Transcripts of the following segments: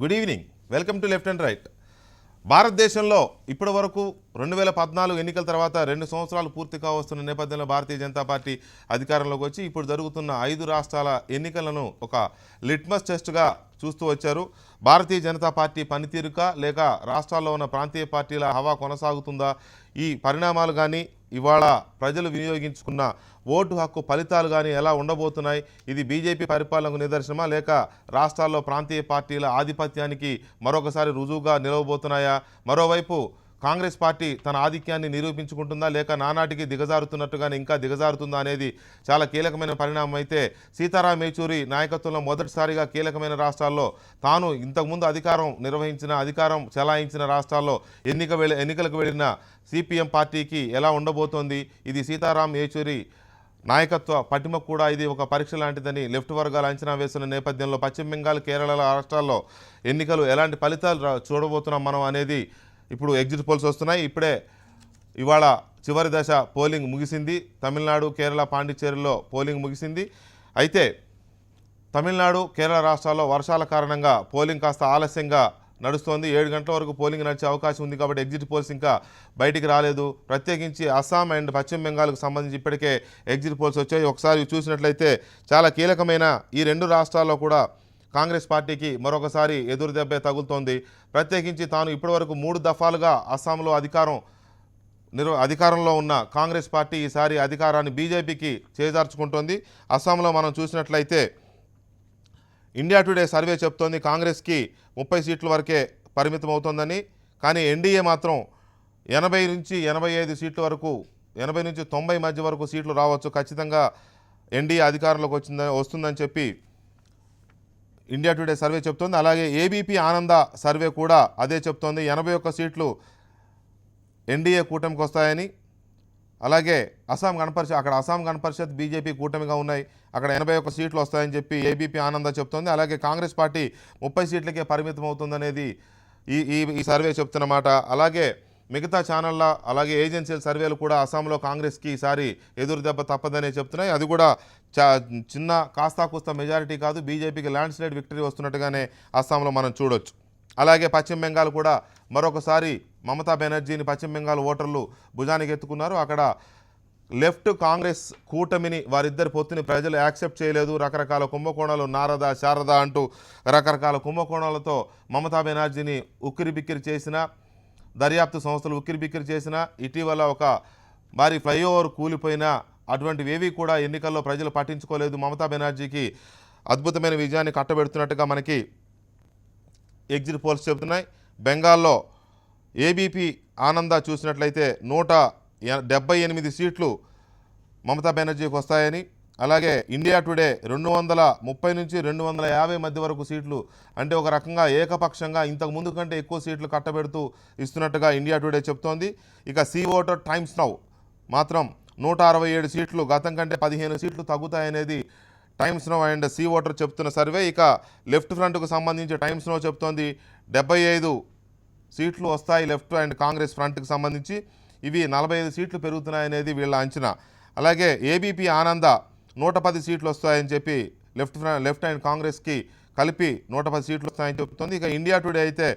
Good evening. Welcome to left and right. భారతదేశంలో ఇప్పటి వరకు 2014 ఎన్నికల తర్వాత 2 సంవత్సరాలు పూర్తి కావస్తున్న నేపథ్యంలో భారతీయ జనతా పార్టీ అధికారంలోకి వచ్చి ఇప్పుడు జరుగుతున్న 5 రాష్ట్రాల ఎన్నికలను ఒక లిట్మస్ టెస్ట్గా చూస్తూ వచ్చారు. భారతీయ జనతా పార్టీ పనితీరుక లేక రాష్ట్రాల్లో ఉన్న ప్రాంతీయ పార్టీల హవా కొనసాగుతుందా, ఈ పరిణామాలు కానీ ఇవాళ ప్రజలు వినియోగించుకున్న ఓటు హక్కు ఫలితాలు కానీ ఎలా ఉండబోతున్నాయి, ఇది బీజేపీ పరిపాలనకు నిదర్శనమా లేక రాష్ట్రాల్లో ప్రాంతీయ పార్టీల ఆధిపత్యానికి మరొకసారి రుజువుగా నిలవబోతున్నాయా, మరోవైపు కాంగ్రెస్ పార్టీ తన ఆధిక్యాన్ని నిరూపించుకుంటుందా లేక నానాటికి దిగజారుతున్నట్టుగానే ఇంకా దిగజారుతుందా అనేది చాలా కీలకమైన పరిణామం. అయితే సీతారాం యేచూరి నాయకత్వంలో మొదటిసారిగా కీలకమైన రాష్ట్రాల్లో తాను ఇంతకుముందు అధికారం చెలాయించిన రాష్ట్రాల్లో ఎన్నికలకు వెళ్ళిన సిపిఎం పార్టీకి ఎలా ఉండబోతోంది, ఇది సీతారాం యేచూరి నాయకత్వ పటిమ కూడా ఇది ఒక పరీక్ష లాంటిదని లెఫ్ట్ వర్గాలు అంచనా వేస్తున్న నేపథ్యంలో పశ్చిమ బెంగాల్, కేరళ రాష్ట్రాల్లో ఎన్నికలు ఎలాంటి ఫలితాలు చూడబోతున్నాం మనం అనేది ఇప్పుడు ఎగ్జిట్ పోల్స్ వస్తున్నాయి. ఇవాళ చివరి దశ పోలింగ్ ముగిసింది. తమిళనాడు, కేరళ, పాండిచ్చేరిలో పోలింగ్ ముగిసింది. అయితే తమిళనాడు, కేరళ రాష్ట్రాల్లో వర్షాల కారణంగా పోలింగ్ కాస్త ఆలస్యంగా నడుస్తోంది. 7 గంటల వరకు పోలింగ్ నడిచే అవకాశం ఉంది కాబట్టి ఎగ్జిట్ పోల్స్ ఇంకా బయటికి రాలేదు. ప్రత్యేకించి అస్సాం అండ్ పశ్చిమ బెంగాల్కు సంబంధించి ఇప్పటికే ఎగ్జిట్ పోల్స్ వచ్చాయి. ఒకసారి చూసినట్లయితే చాలా కీలకమైన ఈ 2 రాష్ట్రాల్లో కూడా కాంగ్రెస్ పార్టీకి మరొకసారి ఎదురు దెబ్బే తగులుతోంది. ప్రత్యేకించి తాను ఇప్పటివరకు 3 దఫాలుగా అస్సాంలో అధికారంలో ఉన్న కాంగ్రెస్ పార్టీ ఈసారి అధికారాన్ని బీజేపీకి చేజార్చుకుంటోంది. అస్సాంలో మనం చూసినట్లయితే ఇండియా టుడే సర్వే చెప్తోంది కాంగ్రెస్కి 30 సీట్ల వరకే పరిమితం అవుతోందని. కానీ ఎన్డీఏ మాత్రం 80 నుంచి 85 సీట్ల వరకు, 80 నుంచి 90 మధ్య వరకు సీట్లు రావచ్చు, ఖచ్చితంగా ఎన్డీఏ అధికారంలోకి వస్తుందని చెప్పి ఇండియా టుడే సర్వే చెప్తోంది. అలాగే ఏబీపీ ఆనంద సర్వే కూడా అదే చెప్తోంది. 81 సీట్లు ఎన్డీఏ కూటమికి వస్తాయని. అలాగే అస్సాం గణ పరిషత్ బీజేపీ కూటమిగా ఉన్నాయి, అక్కడ 81 సీట్లు వస్తాయని చెప్పి ఏబీపీ ఆనంద చెప్తోంది. అలాగే కాంగ్రెస్ పార్టీ 30 సీట్లకే పరిమితం అవుతుందనేది ఈ సర్వే చెప్తున్నమాట. అలాగే మిగతా ఛానళ్ళ అలాగే ఏజెన్సీల సర్వేలు కూడా అస్సాంలో కాంగ్రెస్కి ఈసారి ఎదురు దెబ్బ తప్పదనే చెప్తున్నాయి. అది కూడా చిన్న కాస్తా మెజారిటీ కాదు, బీజేపీకి ల్యాండ్ స్లైడ్ విక్టరీ వస్తున్నట్టుగానే అస్సాంలో మనం చూడొచ్చు. అలాగే పశ్చిమ బెంగాల్ కూడా మరొకసారి మమతా బెనర్జీని పశ్చిమ బెంగాల్ ఓటర్లు భుజానికి ఎత్తుకున్నారు. అక్కడ లెఫ్ట్ కాంగ్రెస్ కూటమిని వారిద్దరి పొత్తుని ప్రజలు యాక్సెప్ట్ చేయలేదు. రకరకాల కుంభకోణాలు, శారద అంటూ రకరకాల కుంభకోణాలతో మమతా బెనర్జీని ఉక్కిరిబిక్కిరి చేసిన, దర్యాప్తు సంస్థలు ఉక్కిరిబిక్కిరి చేసిన, ఇటీవల ఒక భారీ ఫ్లైఓవర్ కూలిపోయిన అటువంటివేవి కూడా ఎన్నికల్లో ప్రజలు పట్టించుకోలేదు. మమతా బెనర్జీకి అద్భుతమైన విజయాన్ని కట్టబెడుతున్నట్టుగా మనకి ఎగ్జిట్ పోల్స్ చెబుతున్నాయి. బెంగాల్లో ఏబీపీ ఆనంద చూసినట్లయితే 178 సీట్లు మమతా బెనర్జీకి వస్తాయని. అలాగే ఇండియా టుడే 230 నుంచి 250 మధ్య వరకు సీట్లు, అంటే ఒక రకంగా ఏకపక్షంగా ఇంతకు ముందు కంటే ఎక్కువ సీట్లు కట్టబెడుతూ ఇస్తున్నట్టుగా ఇండియా టుడే చెప్తోంది. ఇక సీ ఓటర్ టైమ్స్ నౌ మాత్రం 167 సీట్లు, గతం కంటే 15 సీట్లు తగ్గుతాయనేది Times Now and C voter చెప్తున్న సర్వే. ఇక లెఫ్ట్ ఫ్రంట్కు సంబంధించి టైమ్స్ నౌ చెప్తోంది 75 సీట్లు వస్తాయి లెఫ్ట్ అండ్ కాంగ్రెస్ ఫ్రంట్కి సంబంధించి, ఇవి 45 సీట్లు పెరుగుతున్నాయనేది వీళ్ళ అంచనా. అలాగే ఏబీపీ ఆనంద 110 సీట్లు వస్తాయని చెప్పి లెఫ్ట్ అండ్ కాంగ్రెస్కి కలిపి 110 సీట్లు వస్తాయని చెప్తుంది. ఇక ఇండియా టుడే అయితే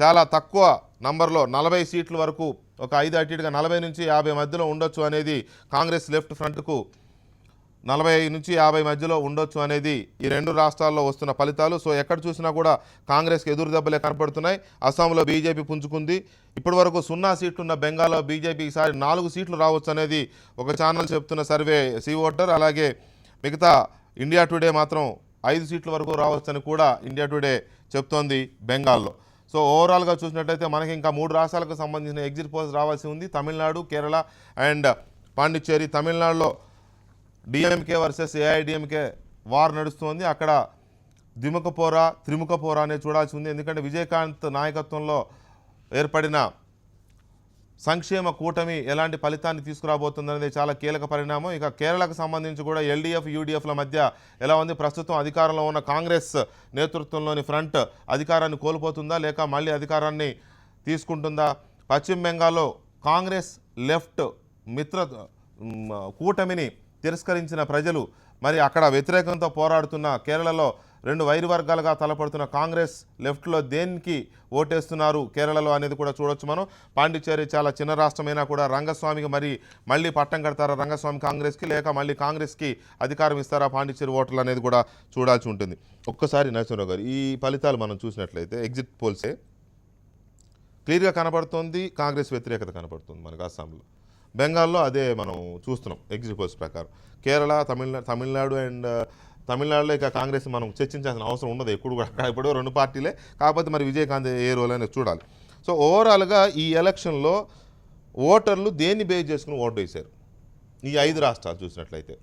చాలా తక్కువ నంబర్లో 40 సీట్ల వరకు, ఒక 5 అటు ఇటుగా 40 నుంచి 50 మధ్యలో ఉండొచ్చు అనేది కాంగ్రెస్ లెఫ్ట్ ఫ్రంట్కు 40 నుంచి 50 మధ్యలో ఉండొచ్చు అనేది ఈ 2 రాష్ట్రాల్లో వస్తున్న ఫలితాలు. సో ఎక్కడ చూసినా కూడా కాంగ్రెస్కి ఎదురు దెబ్బలే కనపడుతున్నాయి. అస్సాంలో బీజేపీ పుంజుకుంది. ఇప్పటి వరకు 0 సీట్లున్న బెంగాల్లో బీజేపీ ఈసారి 4 సీట్లు రావచ్చు అనేది ఒక ఛానల్ చెప్తున్న సర్వే సీ ఓటర్. అలాగే మిగతా ఇండియా టుడే మాత్రం 5 సీట్ల వరకు రావచ్చని కూడా ఇండియా టుడే చెప్తోంది బెంగాల్లో. సో ఓవరాల్గా చూసినట్లయితే మనకి ఇంకా 3 రాష్ట్రాలకు సంబంధించిన ఎగ్జిట్ పోల్స్ రావాల్సి ఉంది. తమిళనాడు, కేరళ అండ్ పాండిచ్చేరి. తమిళనాడులో డిఎంకే వర్సెస్ ఏఐడిఎంకే వార్ నడుస్తుంది. అక్కడ త్రిముఖ పోరా అనేది చూడాల్సి ఉంది. ఎందుకంటే విజయకాంత్ నాయకత్వంలో ఏర్పడిన సంక్షేమ కూటమి ఎలాంటి ఫలితాన్ని తీసుకురాబోతుందనేది చాలా కీలక పరిణామం. ఇక కేరళకు సంబంధించి కూడా ఎల్డీఎఫ్, యూడీఎఫ్ల మధ్య ఎలా ఉంది, ప్రస్తుతం అధికారంలో ఉన్న కాంగ్రెస్ నేతృత్వంలోని ఫ్రంట్ అధికారాన్ని కోల్పోతుందా లేక మళ్ళీ అధికారాన్ని తీసుకుంటుందా? పశ్చిమ బెంగాల్లో కాంగ్రెస్ లెఫ్ట్ కూటమిని తిరస్కరించిన ప్రజలు మరి అక్కడ వ్యతిరేకంతో పోరాడుతున్న కేరళలో రెండు వైరు వర్గాలుగా తలపడుతున్న కాంగ్రెస్ లెఫ్ట్లో దేనికి ఓటేస్తున్నారు కేరళలో అనేది కూడా చూడొచ్చు మనం. పాండిచ్చేరి చాలా చిన్న రాష్ట్రమైనా కూడా రంగస్వామికి మళ్ళీ పట్టం కడతారా రంగస్వామి కాంగ్రెస్కి, లేక మళ్ళీ కాంగ్రెస్కి అధికారం ఇస్తారా పాండిచ్చేరి ఓటర్లు అనేది కూడా చూడాల్సి ఉంటుంది. ఒక్కసారి నరసింహరావు గారు, ఈ ఫలితాలు మనం చూసినట్లయితే ఎగ్జిట్ పోల్సే క్లియర్గా కనబడుతుంది, కాంగ్రెస్ వ్యతిరేకత కనబడుతుంది మనకు అస్సాంలో. బెంగాల్లో అదే మనం చూస్తున్నాం ఎగ్జిట్ పోల్స్ ప్రకారం. కేరళ, తమిళనాడు అండ్ తమిళనాడులో ఇక కాంగ్రెస్ మనం చర్చించాల్సిన అవసరం ఉండదు ఎప్పుడు కూడా. అక్కడ ఇప్పుడు రెండు పార్టీలే, కాకపోతే మరి విజయకాంత్ ఏ రోల్ అనేది చూడాలి. సో ఓవరాల్గా ఈ ఎలక్షన్లో ఓటర్లు దేన్ని బేస్ చేసుకుని ఓటు వేశారు ఈ 5 రాష్ట్రాలు చూసినట్లయితే?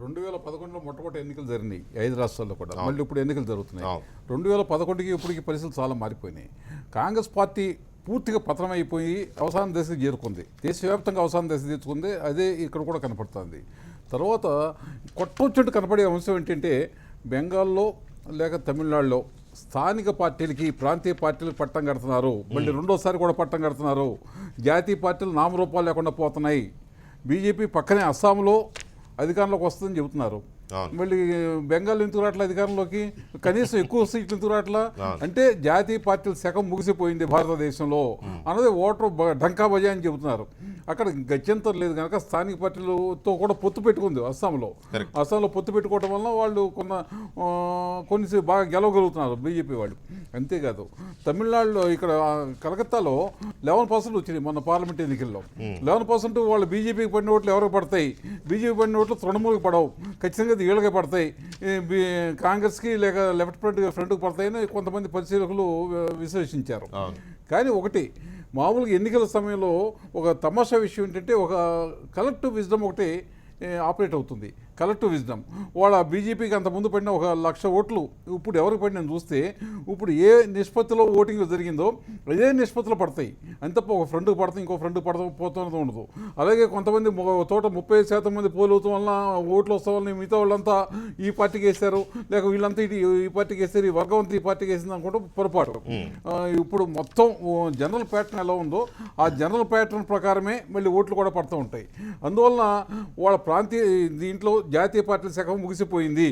2011లో మొట్టమొదటి ఎన్నికలు జరిగినాయి 5 రాష్ట్రాల్లో కూడా. మళ్ళీ ఇప్పుడు ఎన్నికలు జరుగుతున్నాయి. 2011కి ఇప్పటికి పరిస్థితులు చాలా మారిపోయినాయి. కాంగ్రెస్ పార్టీ పూర్తిగా పతనమైపోయి అవసాన దశకు చేరుకుంది, దేశవ్యాప్తంగా అవసాన దశ తెచ్చుకుంది. అదే ఇక్కడ కూడా కనపడుతుంది. తర్వాత కొట్టొచ్చట్టు కనపడే అంశం ఏంటంటే బెంగాల్లో లేక తమిళనాడులో స్థానిక పార్టీలకి, ప్రాంతీయ పార్టీలకు పట్టం కడుతున్నారు. మళ్ళీ రెండోసారి కూడా పట్టం కడుతున్నారు. జాతీయ పార్టీలు నామరూపాలు లేకుండా పోతున్నాయి. బీజేపీ పక్కనే అస్సాంలో అధికారంలోకి వస్తుందని చెబుతున్నారు. మళ్ళీ బెంగాల్ ఎందుకు రావట్లే అధికారంలోకి, కనీసం ఎక్కువ సీట్లు ఎందుకు రావట్లా అంటే జాతీయ పార్టీల శకం ముగిసిపోయింది భారతదేశంలో అన్నది ఓటర్ ఢంకా బజా అని చెబుతున్నారు. అక్కడ గత్యంతరం లేదు కనుక స్థానిక పార్టీలతో కూడా పొత్తు పెట్టుకుంది అస్సాంలో పొత్తు పెట్టుకోవడం వలన వాళ్ళు కొన్ని బాగా గెలవగలుగుతున్నారు బీజేపీ వాళ్ళు. అంతేకాదు తమిళనాడులో ఇక్కడ కలకత్తాలో 11% వచ్చినాయి మొన్న పార్లమెంట్ ఎన్నికల్లో. 11% వాళ్ళు బీజేపీకి పడిన ఓట్లు ఎవరికి పడతాయి? బీజేపీ పడిన ఓట్లు తృణమూలకి పడవు, ఖచ్చితంగా వీళ్ళకే పడతాయి. కాంగ్రెస్కి లేక లెఫ్ట్ ఫ్రంట్కి పడతాయని కొంతమంది పరిశీలకులు విశ్లేషించారు. కానీ ఒకటి మామూలుగా ఎన్నికల సమయంలో ఒక తమాషా విషయం ఏంటంటే ఒక కలెక్టివ్ విజ్డమ్ ఒకటి ఆపరేట్ అవుతుంది. కలెక్టివ్ విజ్డమ్ వాళ్ళ బీజేపీకి అంత ముందు పడిన 1,00,000 ఓట్లు ఇప్పుడు ఎవరికి పడిన చూస్తే ఇప్పుడు ఏ నిష్పత్తిలో ఓటింగ్ జరిగిందో అదే నిష్పత్తిలో పడతాయి. అంత ఒక ఫ్రెండ్కి పడతాయి, ఇంకో ఫ్రెండ్కి పోతున్నది ఉండదు. అలాగే కొంతమంది తోట 30% మంది పోలవుతాం వల్ల ఓట్లు వస్తాం వల్ల మిగతా వాళ్ళంతా ఈ పార్టీకి వేస్తారు, లేక వీళ్ళంతా ఈ పార్టీకి వేస్తారు, ఈ వర్గం అంతా ఈ పార్టీకి వేసింది అనుకుంటే పొరపాటు. ఇప్పుడు మొత్తం జనరల్ ప్యాటర్న్ ఎలా ఉందో ఆ జనరల్ ప్యాటర్న్ ప్రకారమే మళ్ళీ ఓట్లు కూడా పడుతూ ఉంటాయి. అందువలన వాళ్ళ ప్రాంతీయ దీంట్లో జాతీయ పార్టీల శాఖ ముగిసిపోయింది.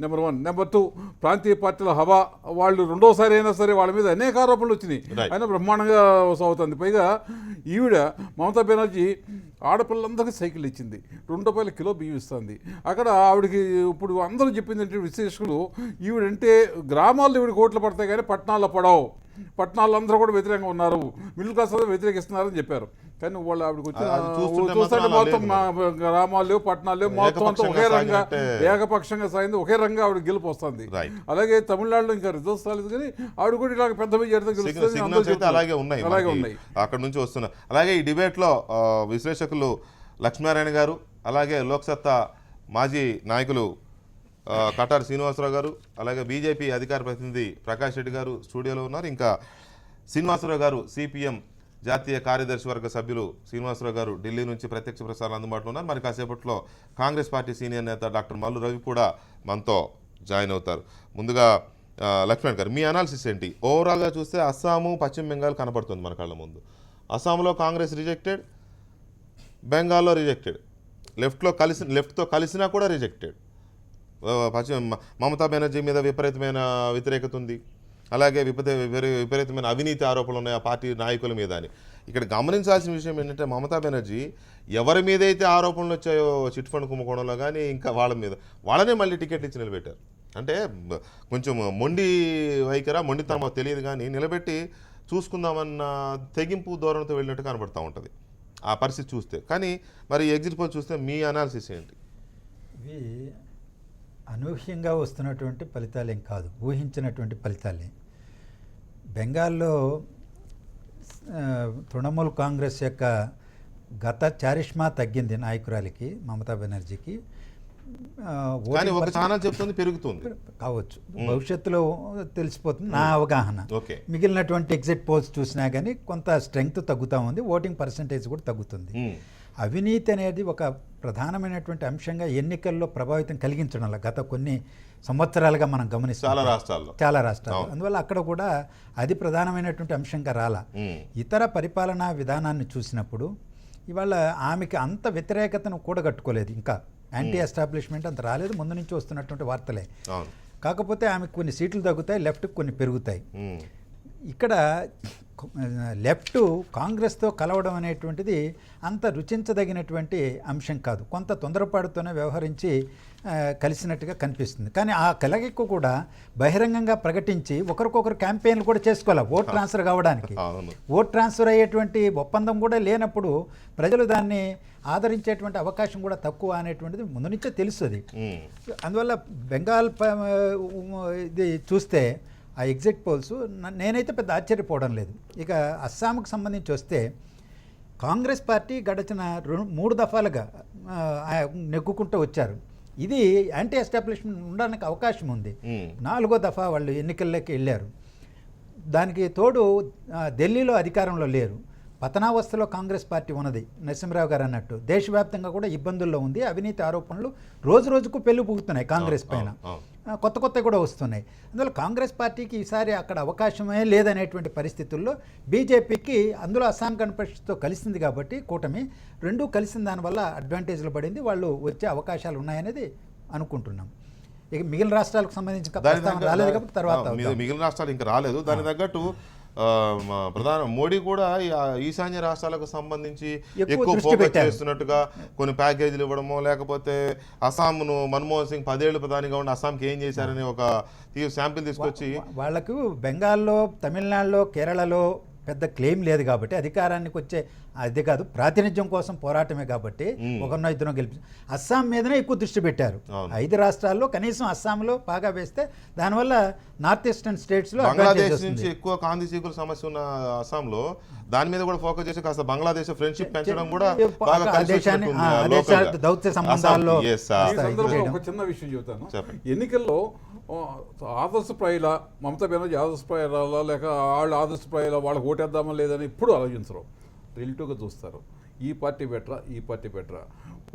నెంబర్ 1. నెంబర్ 2, ప్రాంతీయ పార్టీల హవా వాళ్ళు రెండోసారి అయినా సరే వాళ్ళ మీద అనేక ఆరోపణలు వచ్చినాయి. అయినా బ్రహ్మాండంగా సాగుతుంది. పైగా ఈవిడ మమతా బెనర్జీ ఆడపిల్లలందరికీ సైకిల్ ఇచ్చింది, ₹2 కిలో బియ్యం ఇస్తుంది. అక్కడ ఆవిడకి ఇప్పుడు అందరూ చెప్పింది ఏంటంటే విశ్లేషకులు, ఈవిడంటే గ్రామాల్లో ఈవిడికి ఓట్లు పడతాయి కానీ పట్టణాల్లో పడవు, పట్టణాల్లో అందరూ కూడా వ్యతిరేకంగా ఉన్నారు, మిడిల్ క్లాస్ అందరూ వ్యతిరేకిస్తున్నారని చెప్పారు. కానీ వాళ్ళు ఆవిడకి చూస్తుంటే మొత్తం గ్రామాలు పట్టణాలు మొత్తం అంతా ఒకే రంగా ఏకపక్షంగా సాగింది, ఒకే రంగా ఆవిడ గెలుపు వస్తుంది. అలాగే తమిళనాడులో ఇంకా రిజల్ట్స్ రాలేదు కానీ ఆవిడ కూడా ఇలా పెద్ద అలాగే ఉన్నాయి అక్కడ నుంచి వస్తున్నా. అలాగే ఈ డిబేట్లో విశ్లేషకులు లక్ష్మీనారాయణ గారు, అలాగే లోక్సత్తా మాజీ నాయకులు కటార్ శ్రీనివాసరావు గారు, అలాగే బీజేపీ అధికార ప్రతినిధి ప్రకాష్ రెడ్డి గారు స్టూడియోలో ఉన్నారు. ఇంకా శ్రీనివాసరావు గారు సిపిఎం జాతీయ కార్యదర్శి వర్గ సభ్యులు శ్రీనివాసరావు గారు ఢిల్లీ నుంచి ప్రత్యక్ష ప్రసారం అందుబాటులో ఉన్నారు. మరి కాసేపట్లో కాంగ్రెస్ పార్టీ సీనియర్ నేత డాక్టర్ మల్లు రవి కూడా మనతో జాయిన్ అవుతారు. ముందుగా లక్ష్మణ్ గారు, మీ అనాలిసిస్ ఏంటి? ఓవరాల్గా చూస్తే అస్సాము, పశ్చిమ బెంగాల్ కనపడుతుంది మన కళ్ళ ముందు. అస్సాంలో కాంగ్రెస్ రిజెక్టెడ్, బెంగాల్లో రిజెక్టెడ్, లెఫ్ట్తో కలిసినా కూడా రిజెక్టెడ్. మమతా బెనర్జీ మీద విపరీతమైన వ్యతిరేకత ఉంది, అలాగే విపరీతమైన అవినీతి ఆరోపణలు ఉన్నాయి ఆ పార్టీ నాయకుల మీద అని. ఇక్కడ గమనించాల్సిన విషయం ఏంటంటే మమతా బెనర్జీ ఎవరి మీదైతే ఆరోపణలు వచ్చాయో చిట్ ఫండ్ కుంభకోణంలో కానీ ఇంకా వాళ్ళనే మళ్ళీ టికెట్లు ఇచ్చి నిలబెట్టారు. అంటే కొంచెం మొండి మొండితనమో తెలియదు కానీ నిలబెట్టి చూసుకుందామన్న తెగింపు ధోరణితో వెళ్ళినట్టు కనబడుతూ ఉంటుంది ఆ పరిస్థితి చూస్తే. కానీ మరి ఎగ్జిట్ పోల్ చూస్తే మీ అనాలిసిస్ ఏంటి? ఇవి అనూహ్యంగా వస్తున్నటువంటి ఫలితాలేం కాదు, ఊహించినటువంటి ఫలితాలే. బెంగాల్లో తృణమూల్ కాంగ్రెస్ యొక్క గత చారిష్మా తగ్గింది నాయకురాలికి, మమతా బెనర్జీకి. ఒక ఛానల్ చెప్తుంది పెరుగుతుంది కావచ్చు, భవిష్యత్తులో తెలిసిపోతుంది నా అవగాహన. మిగిలినటువంటి ఎగ్జిట్ పోల్స్ చూసినా కానీ కొంత స్ట్రెంగ్త్ తగ్గుతూ ఉంది, ఓటింగ్ పర్సంటేజ్ కూడా తగ్గుతుంది. అవినీతి అనేది ఒక ప్రధానమైనటువంటి అంశంగా ఎన్నికల్లో ప్రభావితం కలిగించడం గత కొన్ని సంవత్సరాలుగా మనం గమనిస్తాం చాలా రాష్ట్రాల్లో. అందువల్ల అక్కడ కూడా అది ప్రధానమైనటువంటి అంశంగా రాలా. ఇతర పరిపాలనా విధానాన్ని చూసినప్పుడు ఇవాళ ఆమెకి అంత వ్యతిరేకతను కూడగట్టుకోలేదు ఇంకా యాంటీ ఎస్టాబ్లిష్మెంట్ అంత రాలేదు, ముందు నుంచి వస్తున్నటువంటి వార్తలే. అవును. కాకపోతే ఆమెకు కొన్ని సీట్లు తగ్గుతాయి, లెఫ్ట్కి కొన్ని పెరుగుతాయి. ఇక్కడ లెఫ్ట్ కాంగ్రెస్తో కలవడం అనేటువంటిది అంత రుచించదగినటువంటి అంశం కాదు. కొంత తొందరపాటుతోనే వ్యవహరించి కలిసినట్టుగా కనిపిస్తుంది. కానీ ఆ కలగిక్కు కూడా బహిరంగంగా ప్రకటించి ఒకరికొకరు క్యాంపెయిన్లు కూడా చేసుకోవాలి ఓట్ ట్రాన్స్ఫర్ కావడానికి. ఓట్ ట్రాన్స్ఫర్ అయ్యేటువంటి ఒప్పందం కూడా లేనప్పుడు ప్రజలు దాన్ని ఆదరించేటువంటి అవకాశం కూడా తక్కువ అనేటువంటిది ముందు నుంచే తెలుస్తుంది. అందువల్ల బెంగాల్ ఇది చూస్తే ఆ ఎగ్జిట్ పోల్స్ నేనైతే పెద్ద ఆశ్చర్యపోవడం లేదు. ఇక అస్సాంకు సంబంధించి వస్తే కాంగ్రెస్ పార్టీ గడిచిన 3 దఫాలుగా నెగ్గుకుంటూ వచ్చారు. ఇది యాంటీ ఎస్టాబ్లిష్మెంట్ ఉండడానికి అవకాశం ఉంది. 4వ దఫా వాళ్ళు ఎన్నికల్లోకి వెళ్ళారు. దానికి తోడు ఢిల్లీలో అధికారంలో లేరు, పతనావస్థలో కాంగ్రెస్ పార్టీ ఉన్నది. నరసింహరావు గారు అన్నట్టు దేశవ్యాప్తంగా కూడా ఇబ్బందుల్లో ఉంది. అవినీతి ఆరోపణలు రోజు రోజుకు పెళ్ళిపుగుతున్నాయి కాంగ్రెస్ పైన, కొత్త కూడా వస్తున్నాయి. అందువల్ల కాంగ్రెస్ పార్టీకి ఈసారి అక్కడ అవకాశమే లేదనేటువంటి పరిస్థితుల్లో బీజేపీకి, అందులో అస్సాం గణ పరిషత్తో కలిసింది కాబట్టి కూటమి రెండూ కలిసిన దానివల్ల అడ్వాంటేజ్లు పడింది, వాళ్ళు వచ్చే అవకాశాలు ఉన్నాయనేది అనుకుంటున్నాం. ఇక మిగిలిన రాష్ట్రాలకు సంబంధించి రాలేదు కాబట్టి తర్వాత మిగిలిన రాష్ట్రాలు ఇంకా రాలేదు. దాని తగ్గట్టు ప్రధాన మోడీ కూడా ఈశాన్య రాష్ట్రాలకు సంబంధించి ఎక్కువ ఫోకస్ చేస్తున్నట్టుగా కొన్ని ప్యాకేజీలు ఇవ్వడమో, లేకపోతే అస్సాంను మన్మోహన్ సింగ్ 10 ఏళ్ళు ప్రధానిగా ఉండి అస్సాంకి ఏం చేశారని ఒక శాంపిల్ తీసుకొచ్చి వాళ్ళకు బెంగాల్లో, తమిళనాడులో, కేరళలో పెద్ద క్లెయిమ్ లేదు కాబట్టి అధికారానికి వచ్చే అది కాదు, ప్రాతినిధ్యం కోసం పోరాటమే కాబట్టి ఒకరినో ఇద్దరు గెలిపి అస్సాం మీదనే ఎక్కువ దృష్టి పెట్టారు. 5 రాష్ట్రాల్లో కనీసం అస్సాంలో బాగా వేస్తే దానివల్ల నార్త్ ఈస్టర్న్ స్టేట్స్లో బంగ్లాదేశ్ నుంచి ఎక్కువ కాంతి సీకుల సమస్య ఉన్న అస్సాంలో దాని మీద కూడా ఫోకస్ చేసి కాస్త బంగ్లాదేశ్ ఫ్రెండ్షిప్ పెంచడం కూడా దౌత్య సంబంధాల్లో. ఒక చిన్న విషయం చెబుతాను. ఎన్నికల్లో ఆదర్శప్రాయుల మమతా బెనర్జీ ఆదర్శప్రాయాల లేక వాళ్ళు ఆదర్శప్రాయాల వాళ్ళకి ఓటేద్దామా లేదని ఎప్పుడు ఆలోచించరు, రిలేటివ్గా చూస్తారు. ఈ పార్టీ బెటరా, ఈ పార్టీ బెటరా,